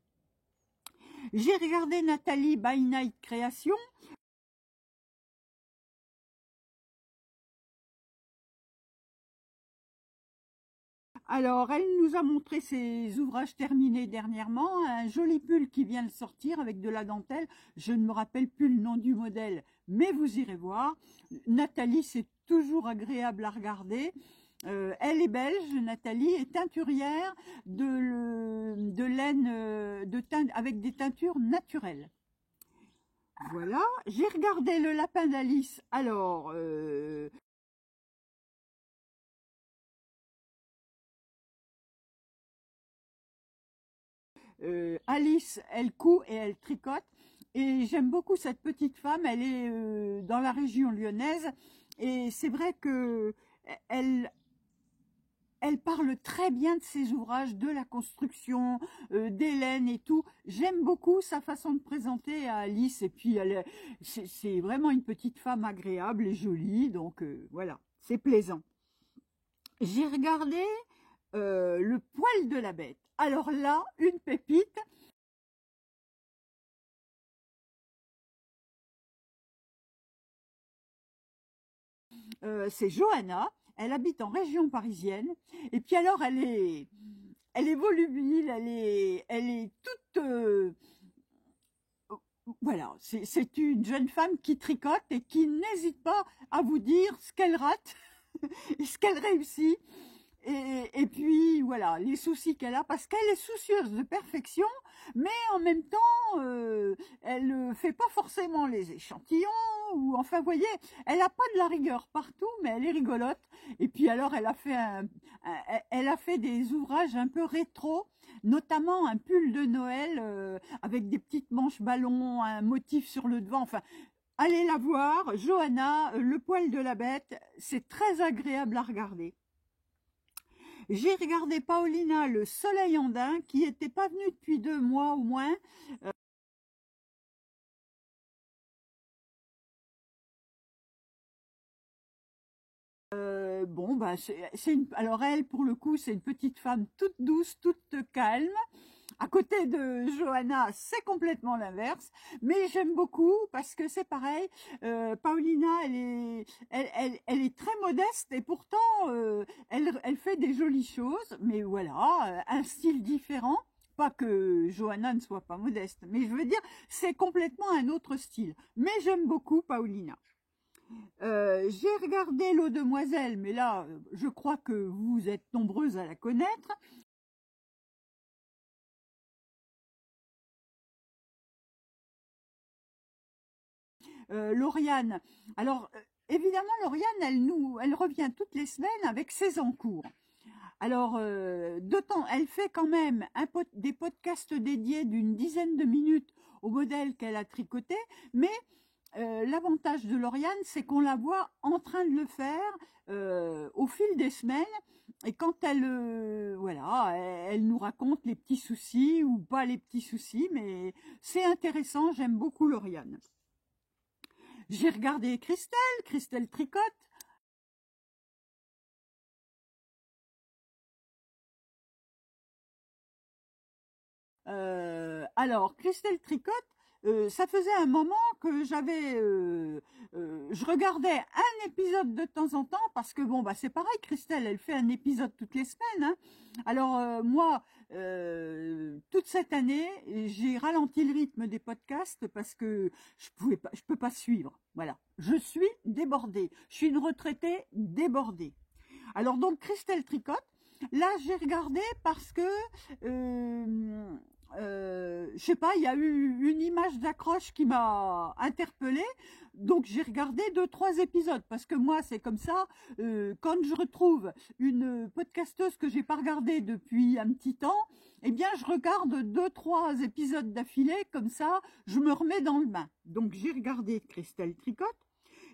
J'ai regardé Nathalie by Night Création. Alors, elle nous a montré ses ouvrages terminés dernièrement, un joli pull qui vient de sortir avec de la dentelle. Je ne me rappelle plus le nom du modèle, mais vous irez voir. Nathalie, c'est toujours agréable à regarder. Elle est belge, Nathalie, est teinturière de laine avec des teintures naturelles. Voilà, j'ai regardé le lapin d'Alice. Alors, Alice, elle coud et elle tricote. Et j'aime beaucoup cette petite femme. Elle est dans la région lyonnaise. Et c'est vrai que elle, elle parle très bien de ses ouvrages, de la construction, d'Hélène et tout. J'aime beaucoup sa façon de présenter à Alice. Et puis, c'est vraiment une petite femme agréable et jolie. Donc, voilà, c'est plaisant. J'ai regardé le poil de la bête. Alors là, une pépite. C'est Johanna. Elle habite en région parisienne. Et puis alors, elle est volubile, elle est toute, voilà, c'est une jeune femme qui tricote et qui n'hésite pas à vous dire ce qu'elle rate et ce qu'elle réussit. Et puis voilà, les soucis qu'elle a, parce qu'elle est soucieuse de perfection, mais en même temps, elle ne fait pas forcément les échantillons, ou enfin, vous voyez, elle n'a pas de la rigueur partout, mais elle est rigolote. Et puis alors, elle a fait des ouvrages un peu rétro, notamment un pull de Noël avec des petites manches ballons, un motif sur le devant, enfin. Allez la voir, Johanna, le poil de la bête, c'est très agréable à regarder. J'ai regardé Paulina, le soleil andin, qui n'était pas venue depuis 2 mois au moins. Bon, bah, alors elle, pour le coup, c'est une petite femme toute douce, toute calme. À côté de Johanna, c'est complètement l'inverse, mais j'aime beaucoup parce que c'est pareil. Paulina, elle est très modeste et pourtant, elle fait des jolies choses, mais voilà, un style différent. Pas que Johanna ne soit pas modeste, mais je veux dire, c'est complètement un autre style. Mais j'aime beaucoup Paulina. J'ai regardé L'eau demoiselle, mais là, je crois que vous êtes nombreuses à la connaître. Lauriane. Alors, évidemment, Lauriane, elle revient toutes les semaines avec ses encours. Alors, elle fait quand même des podcasts dédiés d'une dizaine de minutes au modèle qu'elle a tricoté, mais l'avantage de Lauriane, c'est qu'on la voit en train de le faire au fil des semaines, et quand voilà, elle nous raconte les petits soucis ou pas les petits soucis, mais c'est intéressant, j'aime beaucoup Lauriane. J'ai regardé Christelle tricote. Alors, Christelle tricote, ça faisait un moment que je regardais un épisode de temps en temps parce que bon, bah c'est pareil, Christelle, elle fait un épisode toutes les semaines, hein. Alors moi, toute cette année, j'ai ralenti le rythme des podcasts parce que je peux pas suivre. Voilà, je suis débordée. Je suis une retraitée débordée. Alors donc Christelle tricote. Là, j'ai regardé parce que, je sais pas, il y a eu une image d'accroche qui m'a interpellée, donc j'ai regardé 2, 3 épisodes parce que moi, c'est comme ça. Quand je retrouve une podcasteuse que j'ai pas regardée depuis un petit temps, eh bien, je regarde 2, 3 épisodes d'affilée, comme ça, je me remets dans le bain. Donc, j'ai regardé Christelle tricote.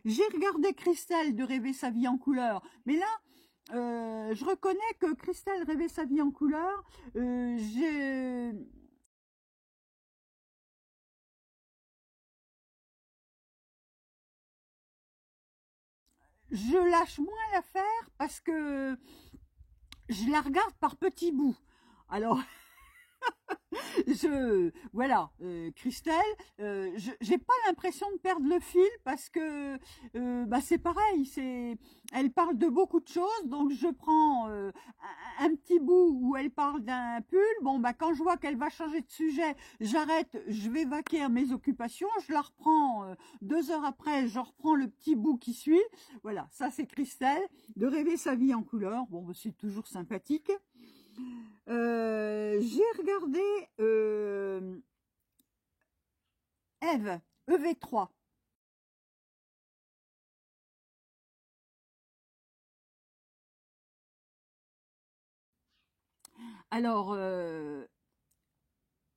J'ai regardé Christelle de Rêver sa vie en couleur, mais là, je reconnais que Christelle rêvait sa vie en couleur. J'ai je lâche moins l'affaire parce que je la regarde par petits bouts. Alors, voilà, Christelle, j'ai pas l'impression de perdre le fil parce que bah c'est pareil, elle parle de beaucoup de choses, donc je prends un petit bout où elle parle d'un pull. Bon bah quand je vois qu'elle va changer de sujet, j'arrête, je vais vaquer à mes occupations, je la reprends 2 heures après, je reprends le petit bout qui suit. Voilà, ça c'est Christelle, de rêver sa vie en couleur. Bon, bah, c'est toujours sympathique. J'ai regardé Eve, EV3. Alors,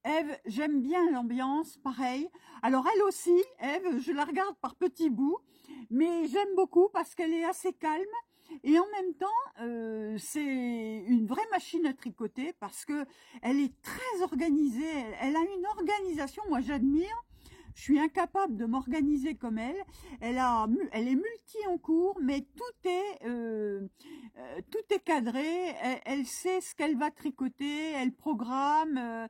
Eve, j'aime bien l'ambiance, pareil. Alors elle aussi, Eve, je la regarde par petits bouts, mais j'aime beaucoup parce qu'elle est assez calme. Et en même temps, c'est une vraie machine à tricoter parce que elle est très organisée. Elle a une organisation, moi j'admire. Je suis incapable de m'organiser comme elle. Elle est multi en cours, mais tout est cadré. Elle sait ce qu'elle va tricoter, elle programme,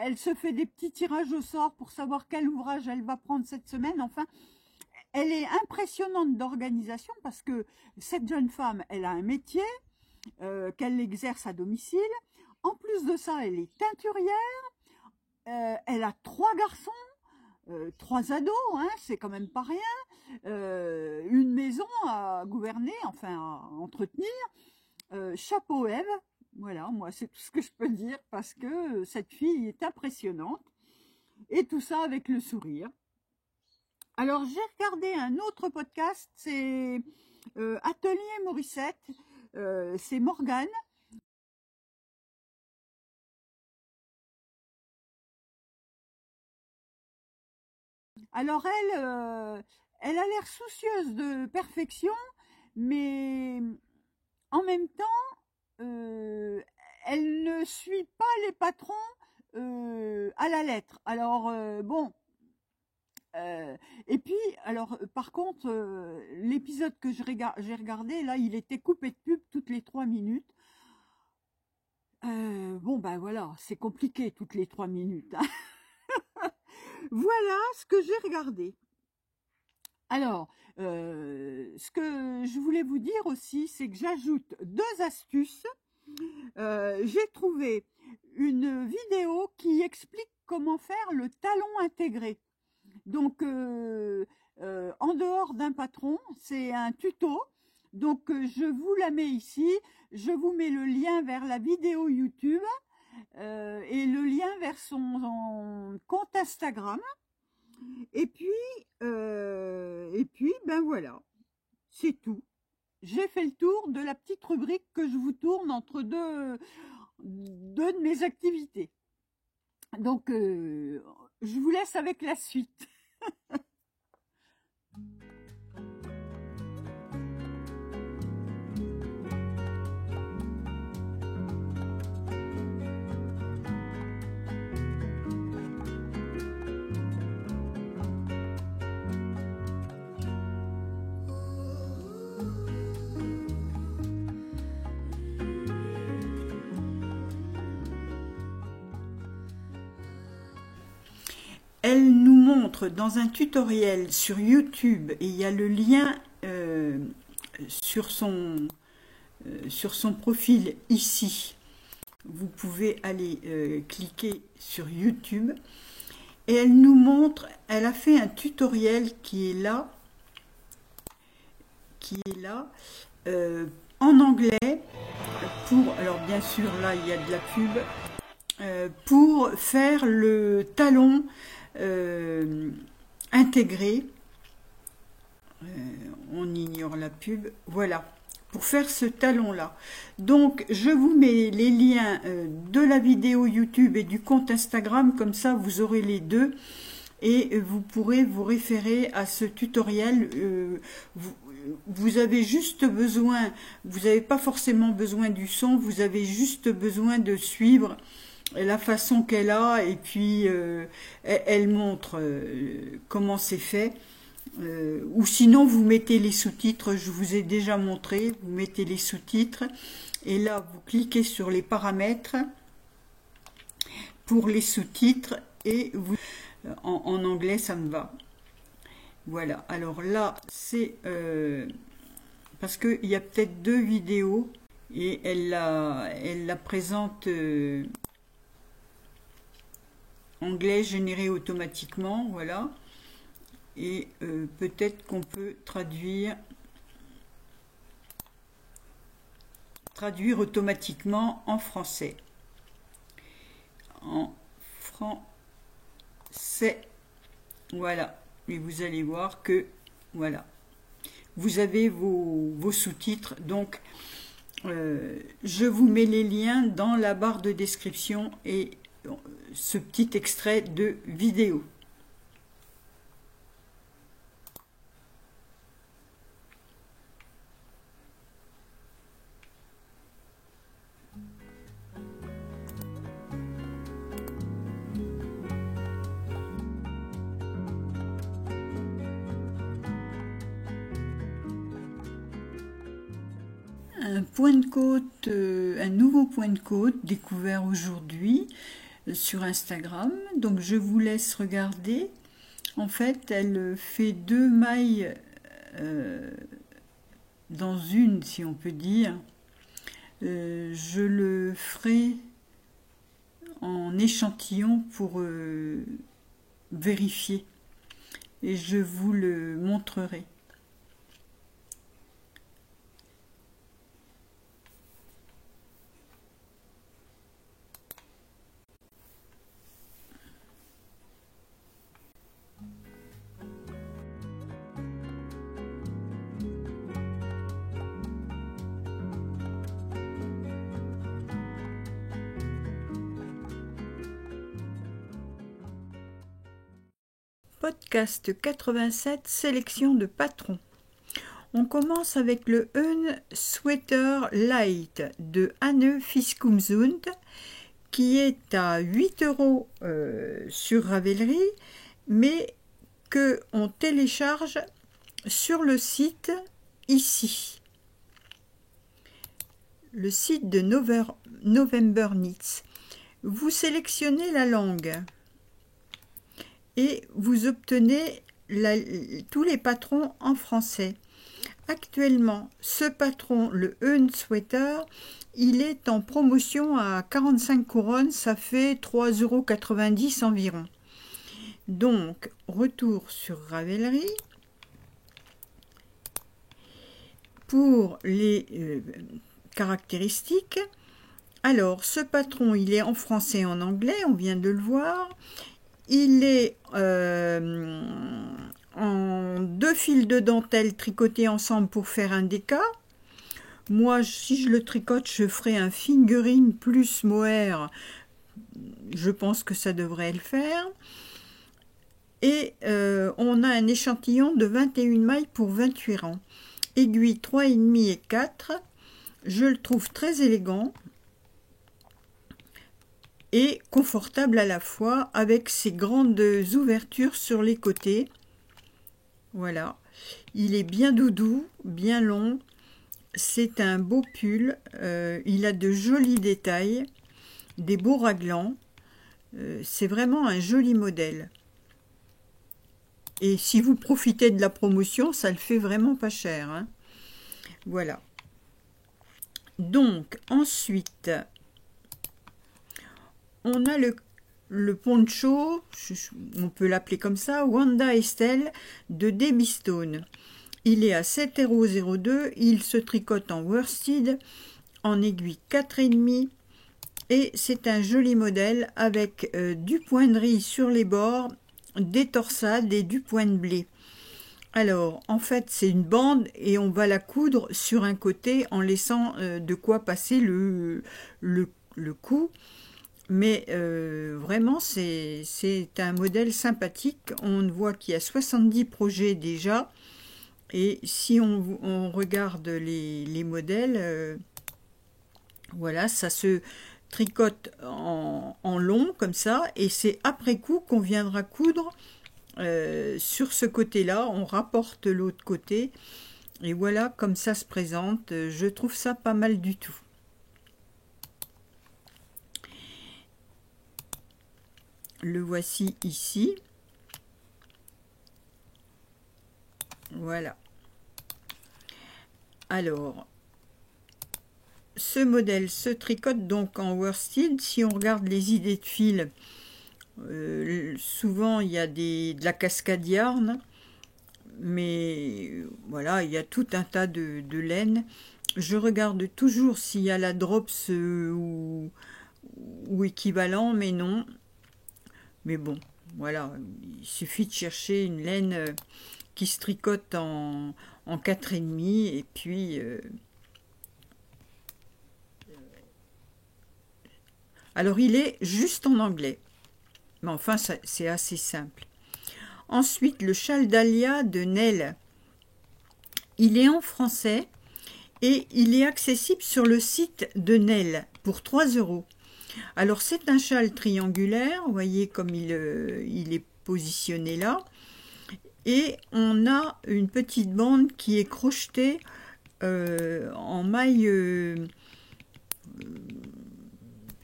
elle se fait des petits tirages au sort pour savoir quel ouvrage elle va prendre cette semaine. Enfin, elle est impressionnante d'organisation parce que cette jeune femme, elle a un métier qu'elle exerce à domicile. En plus de ça, elle est teinturière. Elle a 3 garçons. 3 ados, hein, c'est quand même pas rien. Une maison à gouverner, enfin à entretenir. Chapeau Ève, voilà, moi c'est tout ce que je peux dire parce que cette fille est impressionnante. Et tout ça avec le sourire. Alors j'ai regardé un autre podcast, c'est Atelier Morissette, c'est Morgane. Alors elle a l'air soucieuse de perfection, mais en même temps, elle ne suit pas les patrons à la lettre. Alors bon, et puis alors par contre, l'épisode que j'ai regardé là, il était coupé de pub toutes les 3 minutes. Bon ben voilà, c'est compliqué toutes les 3 minutes, hein. Voilà ce que j'ai regardé. Alors, ce que je voulais vous dire aussi, c'est que j'ajoute 2 astuces. J'ai trouvé une vidéo qui explique comment faire le talon intégré. Donc, en dehors d'un patron, c'est un tuto. Donc, je vous la mets ici. Je vous mets le lien vers la vidéo YouTube et le lien vers son compte Instagram. Et puis, ben voilà, c'est tout. J'ai fait le tour de la petite rubrique que je vous tourne entre deux de mes activités. Donc, je vous laisse avec la suite. Elle nous montre dans un tutoriel sur YouTube, et il y a le lien sur son profil ici. Vous pouvez aller cliquer sur YouTube. Et elle nous montre, elle a fait un tutoriel qui est là, en anglais, alors bien sûr là il y a de la pub, pour faire le talon intégré. On ignore la pub, voilà, pour faire ce talon là. Donc je vous mets les liens de la vidéo YouTube et du compte Instagram, comme ça vous aurez les deux et vous pourrez vous référer à ce tutoriel. Vous avez juste besoin, vous n'avez pas forcément besoin du son, vous avez juste besoin de suivre la façon qu'elle a, et puis elle montre comment c'est fait. ou sinon vous mettez les sous-titres, je vous ai déjà montré, vous mettez les sous-titres et là vous cliquez sur les paramètres pour les sous-titres et vous, en anglais ça me va. Voilà, alors là c'est parce qu'il y a peut-être 2 vidéos et elle la présente anglais généré automatiquement, voilà. Et peut-être qu'on peut traduire automatiquement en français. En français. Voilà. Et vous allez voir que, voilà. Vous avez vos sous-titres. Donc, je vous mets les liens dans la barre de description et ce petit extrait de vidéo. Un point de côte, un nouveau point de côte découvert aujourd'hui sur Instagram. Donc je vous laisse regarder. En fait, elle fait 2 mailles dans une, si on peut dire. Je le ferai en échantillon pour vérifier et je vous le montrerai. Podcast 87, sélection de patrons. On commence avec le Un Sweater Light de Anne Fiskumsund qui est à 8 € sur Ravelry, mais que on télécharge sur le site ici. Le site de November Knits. Vous sélectionnez la langue et vous obtenez tous les patrons en français. Actuellement, ce patron, le Un Sweater, il est en promotion à 45 couronnes, ça fait 3,90 € environ. Donc, retour sur Ravelry. Pour les caractéristiques, alors ce patron, il est en français et en anglais, on vient de le voir. Il est en 2 fils de dentelle tricotés ensemble pour faire un déca. Moi, si je le tricote, je ferai un fingering plus mohair. Je pense que ça devrait le faire. Et on a un échantillon de 21 mailles pour 28 rangs. Aiguille 3,5 et 4. Je le trouve très élégant et confortable à la fois avec ses grandes ouvertures sur les côtés. Voilà, il est bien doudou, bien long, c'est un beau pull, il a de jolis détails, des beaux raglans, c'est vraiment un joli modèle. Et si vous profitez de la promotion, ça le fait vraiment pas cher, hein. Voilà. Donc, ensuite, on a le poncho, on peut l'appeler comme ça, Wanda Estelle de Debbie Stone. Il est à 7,02 €, il se tricote en worsted, en aiguille 4,5 et c'est un joli modèle avec du point de riz sur les bords, des torsades et du point de blé. Alors, en fait, c'est une bande et on va la coudre sur un côté en laissant de quoi passer le cou. Mais vraiment, c'est un modèle sympathique. On voit qu'il y a 70 projets déjà. Et si on regarde les modèles, voilà, ça se tricote en long, comme ça. Et c'est après coup qu'on viendra coudre sur ce côté-là, on rapporte l'autre côté. Et voilà comme ça se présente. Je trouve ça pas mal du tout. Le voici ici. Voilà. Alors, ce modèle se tricote donc en worsted. Si on regarde les idées de fil, souvent il y a de la cascade yarn, mais voilà, il y a tout un tas de laine. Je regarde toujours s'il y a la drops ou équivalent, mais non. Mais bon, voilà, il suffit de chercher une laine qui se tricote en 4,5 et puis alors il est juste en anglais, mais enfin c'est assez simple. Ensuite, le châle Dahlia de Nell, il est en français et il est accessible sur le site de Nell pour 3 €. Alors c'est un châle triangulaire, vous voyez comme il est positionné là, et on a une petite bande qui est crochetée en mailles,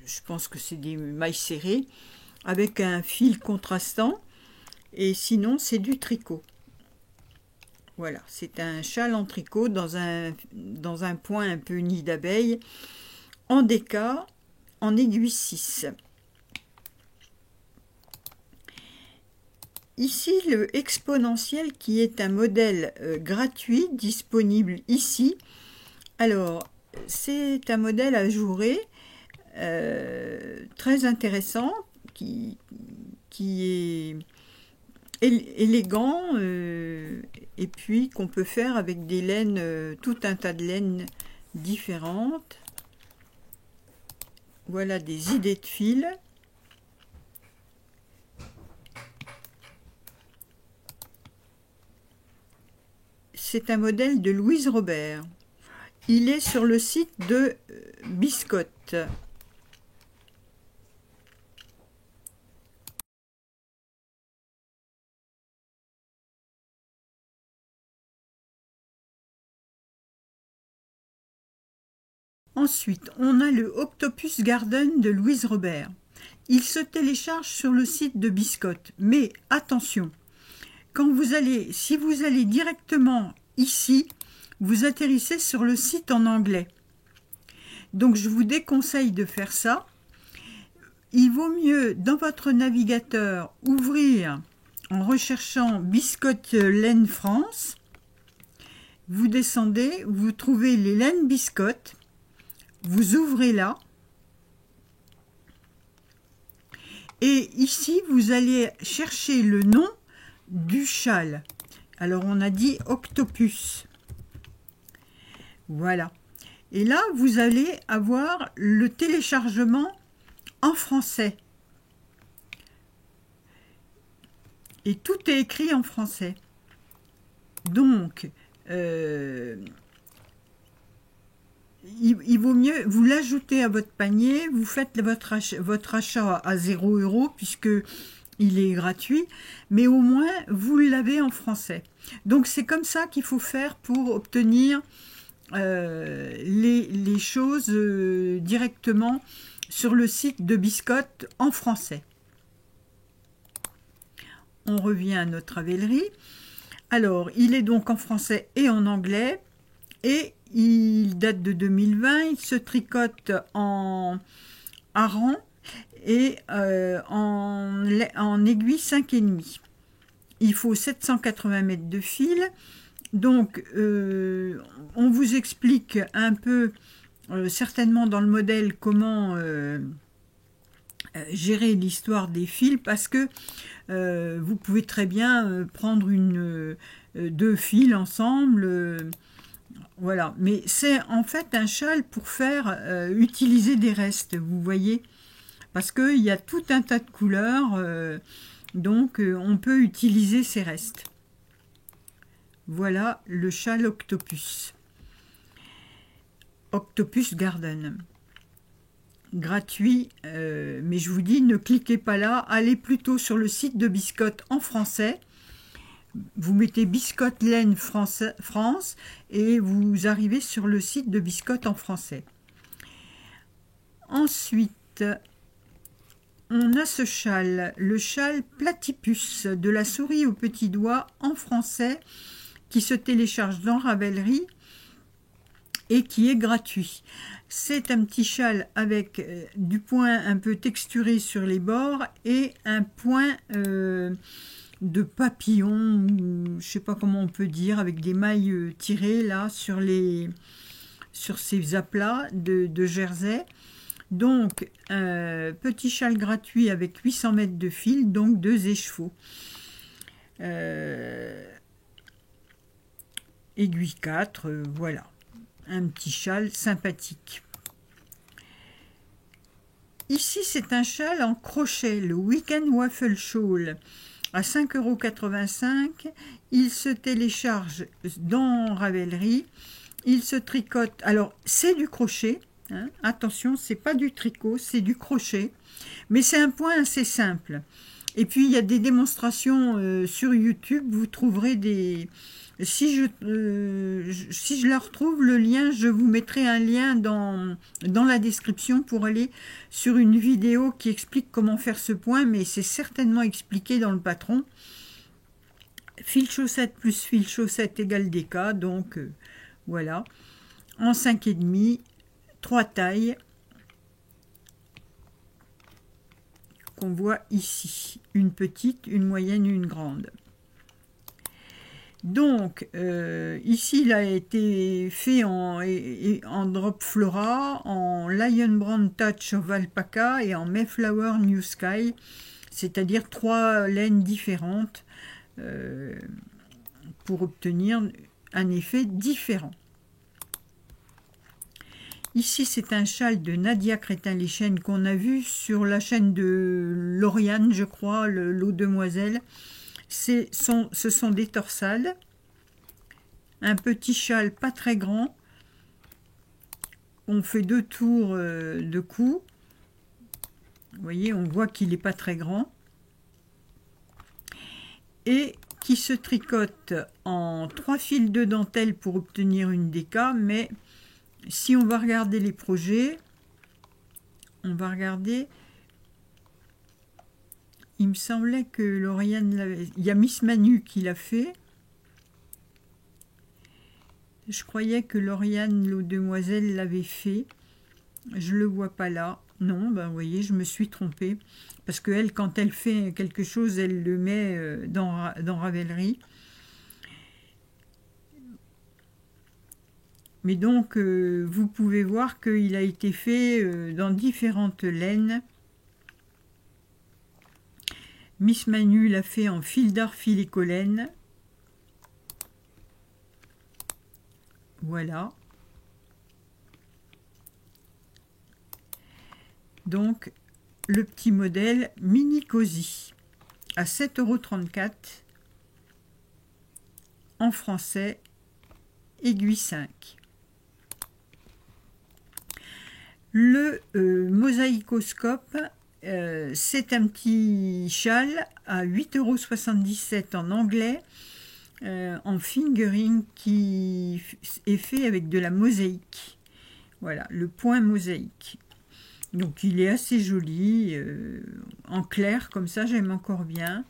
je pense que c'est des mailles serrées, avec un fil contrastant, et sinon c'est du tricot. Voilà, c'est un châle en tricot dans un point un peu nid d'abeille, en déca, en aiguille 6. Ici, le exponentiel qui est un modèle gratuit disponible ici. Alors, c'est un modèle ajouré très intéressant qui est élégant et puis qu'on peut faire avec des laines, tout un tas de laines différentes. Voilà des idées de fil. C'est un modèle de Louise Robert. Il est sur le site de Biscotte. Ensuite, on a le Octopus Garden de Louise Robert. Il se télécharge sur le site de Biscotte. Mais attention, si vous allez directement ici, vous atterrissez sur le site en anglais. Donc je vous déconseille de faire ça. Il vaut mieux dans votre navigateur ouvrir en recherchant Biscotte Laine France. Vous descendez, vous trouvez les laines Biscotte. Vous ouvrez là. Et ici, vous allez chercher le nom du châle. Alors, on a dit Octopus. Voilà. Et là, vous allez avoir le téléchargement en français. Et tout est écrit en français. Donc, il vaut mieux, vous l'ajoutez à votre panier, vous faites votre achat à 0 € puisque il est gratuit, mais au moins vous l'avez en français. Donc c'est comme ça qu'il faut faire pour obtenir les choses directement sur le site de Biscotte en français. On revient à notre Ravelry. Alors, il est donc en français et en anglais, et il date de 2020, il se tricote en hareng et en aiguille 5,5. Il faut 780 mètres de fil. Donc, on vous explique un peu, certainement dans le modèle, comment gérer l'histoire des fils, parce que vous pouvez très bien prendre deux fils ensemble, voilà. Mais c'est en fait un châle pour faire utiliser des restes, vous voyez, parce qu'il y a tout un tas de couleurs, donc on peut utiliser ces restes. Voilà le châle Octopus. Octopus Garden. gratuit, mais je vous dis, ne cliquez pas là, allez plutôt sur le site de Biscotte en français. Vous mettez Biscotte Laine France et vous arrivez sur le site de Biscotte en français. Ensuite, on a ce châle, le châle Platypus de la souris au petit doigt en français qui se télécharge dans Ravelry et qui est gratuit. C'est un petit châle avec du point un peu texturé sur les bords et un point de papillon, je sais pas comment on peut dire, avec des mailles tirées là sur ces aplats de jersey. Donc, petit châle gratuit avec 800 mètres de fil, donc 2 écheveaux. Aiguille 4, voilà. Un petit châle sympathique. Ici, c'est un châle en crochet, le Weekend Waffle Shawl, à 5,85 €. Il se télécharge dans Ravelry. Il se tricote. Alors, c'est du crochet. Hein, attention, c'est pas du tricot, c'est du crochet, mais c'est un point assez simple. Et puis il y a des démonstrations sur YouTube, vous trouverez des... Si je la retrouve, le lien, je vous mettrai un lien dans la description pour aller sur une vidéo qui explique comment faire ce point, mais c'est certainement expliqué dans le patron. Fil chaussette plus fil chaussette égale DK, donc voilà, en 5,5. 3 tailles qu'on voit ici, une petite, une moyenne, une grande. Donc ici il a été fait en drop flora, en lion brand touch of alpaca et en Mayflower New Sky, c'est-à-dire 3 laines différentes pour obtenir un effet différent. Ici, c'est un châle de Nadia Crétin-Léchène qu'on a vu sur la chaîne de Lauriane, je crois, l'eau demoiselle. Ce sont des torsades. Un petit châle pas très grand. On fait 2 tours de cou. Vous voyez, on voit qu'il n'est pas très grand. Et qui se tricote en 3 fils de dentelle pour obtenir une DK, mais... Si on va regarder les projets, on va regarder, il me semblait que Lauriane l'avait, il y a Miss Manu qui l'a fait. Je croyais que Lauriane, l'eau demoiselle, l'avait fait. Je le vois pas là. Non, ben vous voyez, je me suis trompée. Parce qu'elle, quand elle fait quelque chose, elle le met dans Ravelry. Mais donc, vous pouvez voir qu'il a été fait dans différentes laines. Miss Manu l'a fait en fil d'art, fil écolène. Voilà. Donc, le petit modèle Mini Cozy à 7,34 € en français, aiguille 5. Le mosaïcoscope, c'est un petit châle à 8,77 € en anglais, en fingering, qui est fait avec de la mosaïque. Voilà, le point mosaïque. Donc il est assez joli, en clair, comme ça j'aime encore bien.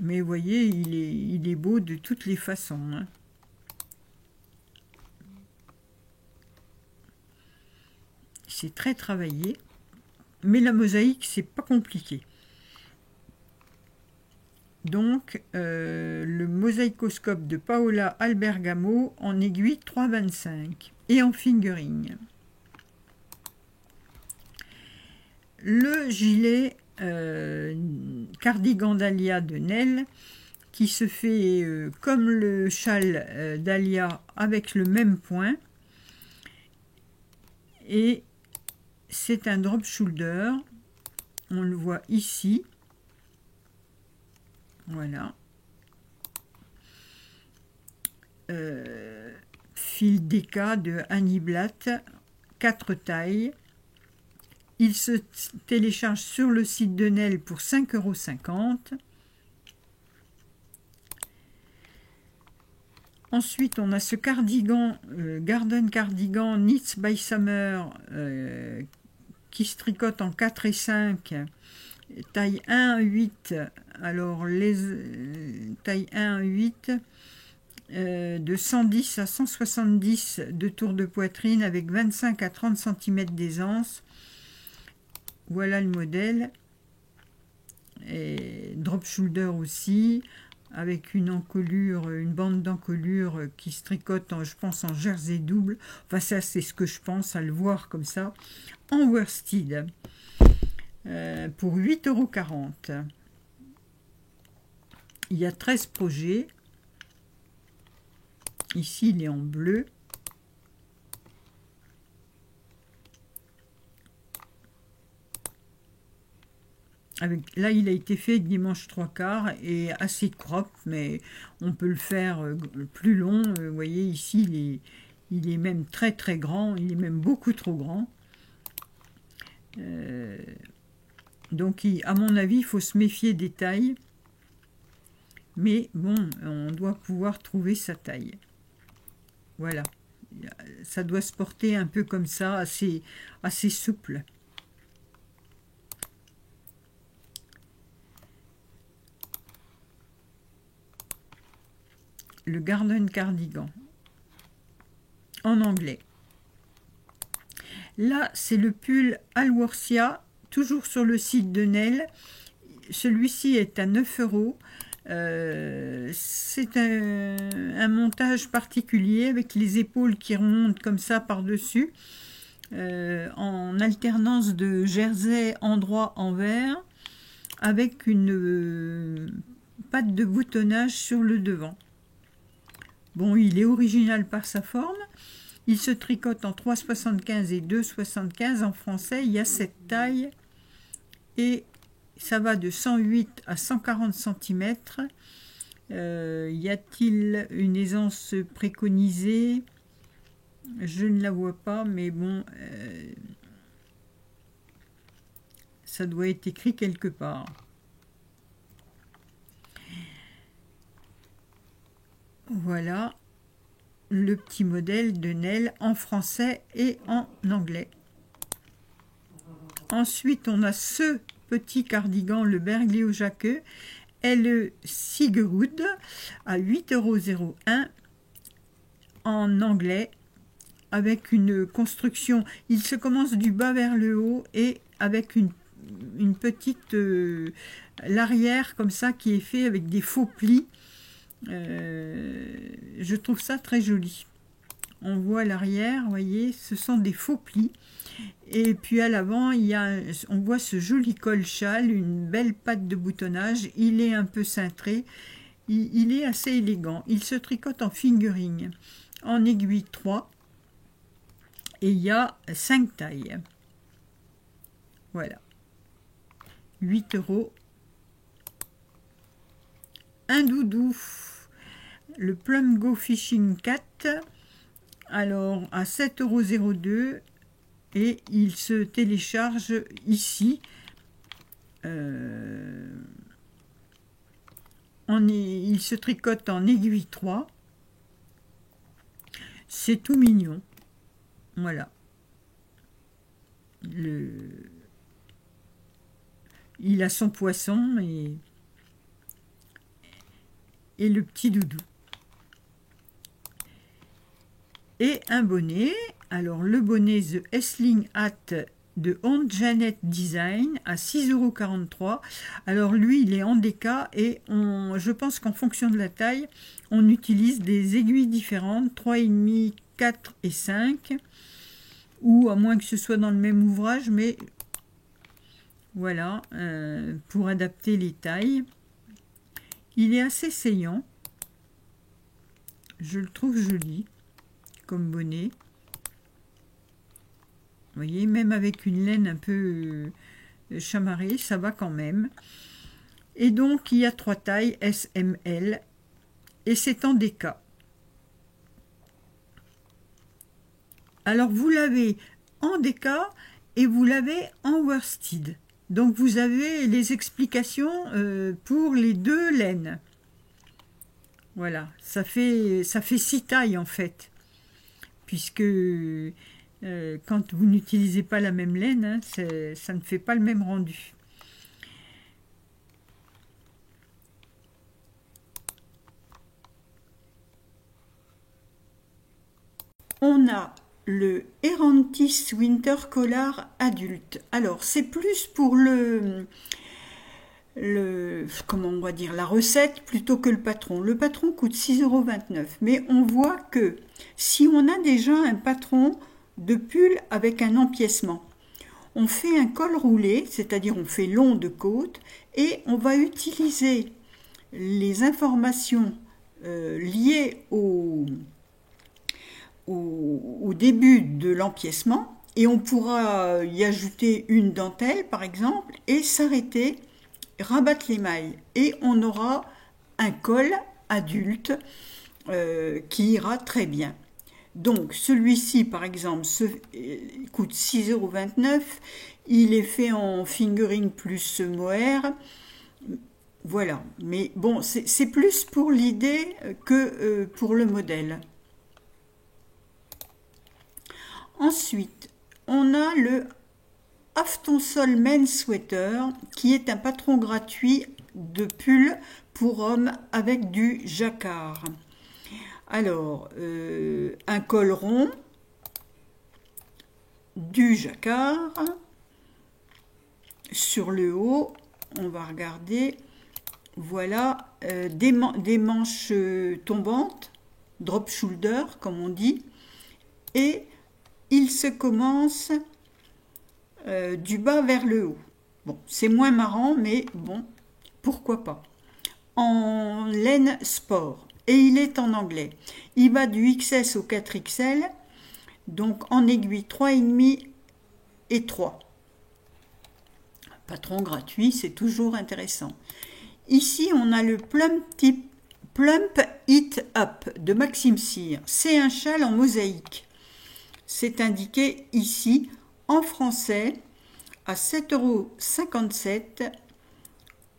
Mais vous voyez, il est beau de toutes les façons. Hein. C'est très travaillé, mais la mosaïque, c'est pas compliqué. Donc, le mosaïcoscope de Paola Albergamo en aiguille 3,25 et en fingering. Le gilet cardigan d'Alia de Nel, qui se fait comme le châle d'Alia avec le même point. Et c'est un drop shoulder, on le voit ici, voilà, fil DK de Annie Blatt, 4 tailles, Il se télécharge sur le site de Nel pour 5,50 €. Ensuite, on a ce cardigan, Garden Cardigan Knits by Summer, qui se tricote en 4 et 5, taille 1 à 8. Alors, les taille 1 à 8, de 110 à 170 de tour de poitrine avec 25 à 30 cm d'aisance. Voilà le modèle. Et drop shoulder aussi, avec une encolure, une bande d'encolure qui se tricote, je pense, en jersey double. Enfin, ça, c'est ce que je pense à le voir comme ça. En worsted, pour 8,40 €. Il y a 13 projets. Ici, il est en bleu. Là, il a été fait avec des manches 3/4 et assez crop, mais on peut le faire plus long. Vous voyez, ici, il est même très très grand. Il est même beaucoup trop grand. Donc, à mon avis, il faut se méfier des tailles. Mais bon, on doit pouvoir trouver sa taille. Voilà. Ça doit se porter un peu comme ça, assez souple. Le Garden Cardigan en anglais. Là, c'est le pull Alworthia, toujours sur le site de Nel. Celui-ci est à 9 €. C'est un montage particulier avec les épaules qui remontent comme ça par-dessus, en alternance de jersey endroit envers, avec une patte de boutonnage sur le devant. Bon, il est original par sa forme. Il se tricote en 3,75 et 2,75 en français. Il y a cette taille et ça va de 108 à 140 cm. Y a-t-il une aisance préconisée? Je ne la vois pas, mais bon, ça doit être écrit quelque part. Voilà le petit modèle de Nel en français et en anglais. Ensuite, on a ce petit cardigan, le Bergléo Jacqueux, le Sigerud, à 8,01 € en anglais, avec une construction. Il se commence du bas vers le haut et avec une petite l'arrière comme ça qui est fait avec des faux plis. Je trouve ça très joli. On voit l'arrière, vous voyez, ce sont des faux plis. Et puis à l'avant, on voit ce joli col châle, une belle patte de boutonnage. Il est un peu cintré, il est assez élégant. Il se tricote en fingering, en aiguille 3. Et il y a 5 tailles. Voilà. 8 €. Un doudou, le Plum Go Fishing Cat, alors à 7,02 € et il se télécharge ici. Il se tricote en aiguille 3. C'est tout mignon. Voilà. Il a son poisson et le petit doudou. Et un bonnet. Alors le bonnet The Essling Hat de Aunt Janet Design à 6,43 €. Alors lui, il est en déca et je pense qu'en fonction de la taille, on utilise des aiguilles différentes, 3,5, 4 et 5. Ou à moins que ce soit dans le même ouvrage, mais voilà, pour adapter les tailles. Il est assez saillant. Je le trouve joli comme bonnet. Vous voyez, même avec une laine un peu chamarrée, ça va quand même. Et donc, il y a 3 tailles, S, M, L, et c'est en déca. Alors, vous l'avez en déca et vous l'avez en worsted. Donc vous avez les explications pour les deux laines. Voilà, ça fait 6 tailles en fait, puisque quand vous n'utilisez pas la même laine, hein, ça ne fait pas le même rendu. On a le Erantis Winter Collar adulte. Alors, c'est plus pour comment on va dire, la recette plutôt que le patron. Le patron coûte 6,29 €, mais on voit que si on a déjà un patron de pull avec un empiècement, on fait un col roulé, c'est-à-dire on fait long de côte, et on va utiliser les informations liées au début de l'empiècement, et on pourra y ajouter une dentelle par exemple, et s'arrêter, rabattre les mailles, et on aura un col adulte qui ira très bien. Donc celui-ci par exemple coûte 6,29 €, il est fait en fingering plus mohair, voilà, mais bon, c'est plus pour l'idée que pour le modèle. Ensuite, on a le Aftonsol Men Sweater, qui est un patron gratuit de pull pour hommes avec du jacquard. Alors, un col rond, du jacquard, sur le haut, on va regarder, voilà, des manches tombantes, drop shoulder comme on dit, et il se commence du bas vers le haut. Bon, c'est moins marrant, mais bon, pourquoi pas. En laine sport, et il est en anglais. Il va du XS au 4XL, donc en aiguille 3,5 et 3. Patron gratuit, c'est toujours intéressant. Ici, on a le Plump It Up de Maxime Cyr. C'est un châle en mosaïque. C'est indiqué ici en français à 7,57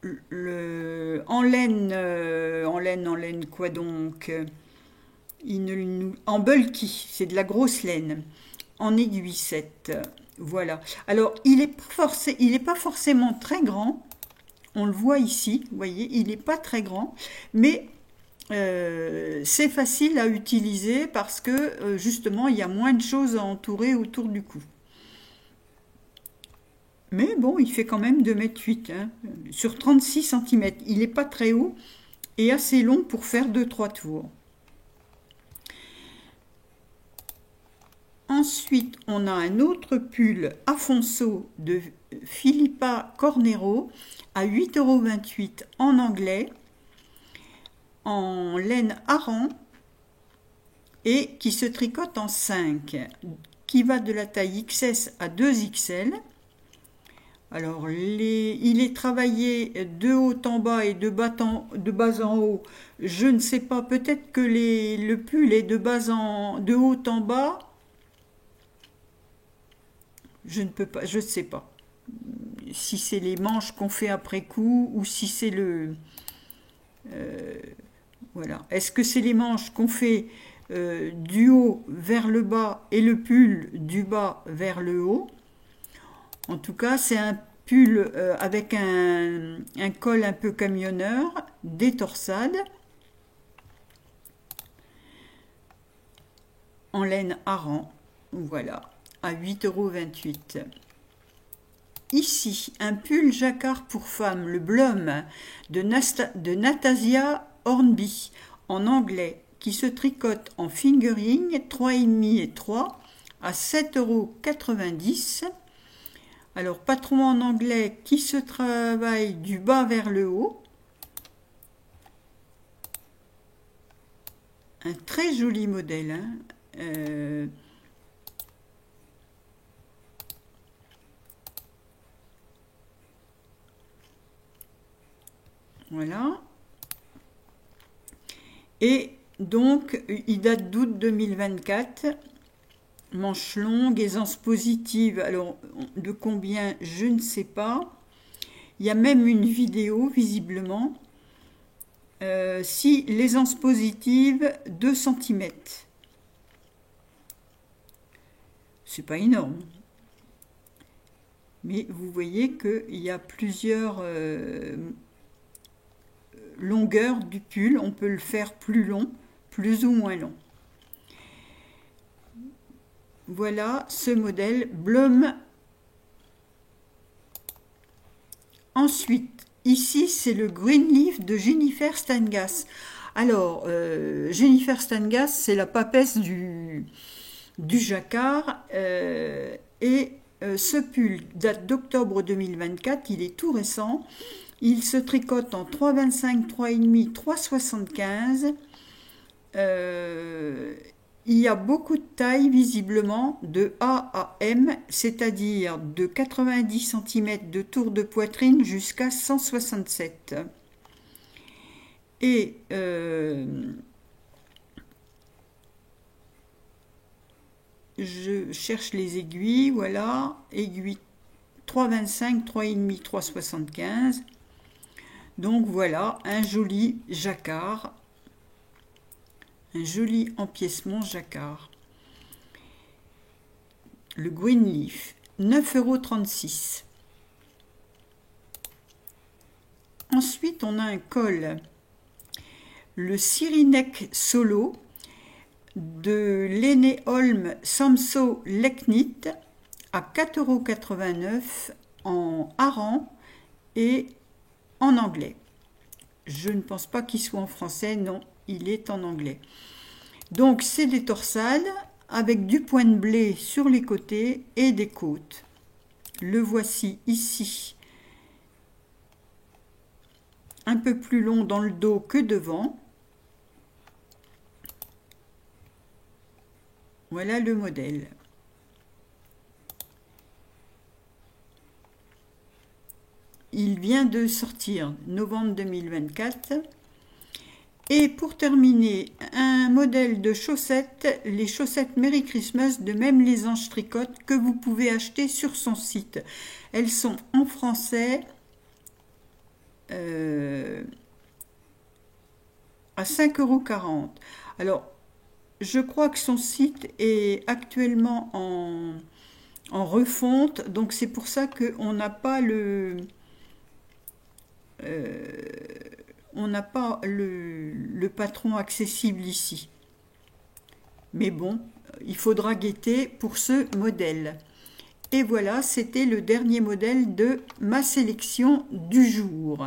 €. En laine quoi donc, en bulky, c'est de la grosse laine, en aiguille 7. Voilà. Alors, il n'est pas forcément très grand. On le voit ici, vous voyez, il n'est pas très grand, mais c'est facile à utiliser parce que justement, il y a moins de choses à entourer autour du cou. Mais bon, il fait quand même 2,8 m, hein, sur 36 cm. Il n'est pas très haut et assez long pour faire 2-3 tours. Ensuite, on a un autre pull Afonso de Philippa Cornero à 8,28 € en anglais, en laine hareng et qui se tricote en 5, qui va de la taille XS à 2XL. Alors, il est travaillé de haut en bas et de bas en haut. Je ne sais pas, peut-être que le pull est de haut en bas. Je ne sais pas. Si c'est les manches qu'on fait après coup ou si c'est le... voilà. Est-ce que c'est les manches qu'on fait du haut vers le bas et le pull du bas vers le haut? En tout cas, c'est un pull avec un col un peu camionneur, des torsades, en laine hareng, voilà, à 8,28 €. Ici, un pull jacquard pour femme, le Blum de Nastasia Hornby, en anglais, qui se tricote en fingering 3,5 et 3 à 7,90 €. Alors, patron en anglais qui se travaille du bas vers le haut. Un très joli modèle, hein. Voilà. Et donc, il date d'août 2024. manches longues, aisance positive, alors de combien je ne sais pas. Il y a même une vidéo visiblement. Si l'aisance positive 2 cm. C'est pas énorme. Mais vous voyez qu'il y a plusieurs longueurs du pull. On peut le faire plus long, plus ou moins long. Voilà ce modèle Blum. Ensuite, ici c'est le Greenleaf de Jennifer Stangas. Alors, Jennifer Stangas, c'est la papesse du jacquard. Et ce pull date d'octobre 2024, il est tout récent. Il se tricote en 3,25, 3,5, 3,75. Il y a beaucoup de tailles visiblement, de A à M, c'est-à-dire de 90 cm de tour de poitrine jusqu'à 167. Et je cherche les aiguilles, voilà, aiguille 3,25, 3,5, 3,75. Donc voilà, un joli jacquard. Un joli empiècement jacquard. Le Greenleaf, 9,36 €. Ensuite, on a un col. Le Cyrineck Solo de Lene Holm Samso Leknit à 4,89 € en hareng et en anglais. Je ne pense pas qu'il soit en français, non. Il est en anglais. Donc c'est des torsades avec du point de blé sur les côtés et des côtes. Le voici ici. Un peu plus long dans le dos que devant. Voilà le modèle. Il vient de sortir novembre 2024. Et pour terminer, un modèle de chaussettes, les chaussettes Merry Christmas de Même les Anges Tricotent que vous pouvez acheter sur son site. Elles sont en français à 5,40 €. Alors, je crois que son site est actuellement en refonte, donc c'est pour ça qu'on n'a pas le patron accessible ici. Mais bon, il faudra guetter pour ce modèle. Et voilà, c'était le dernier modèle de ma sélection du jour.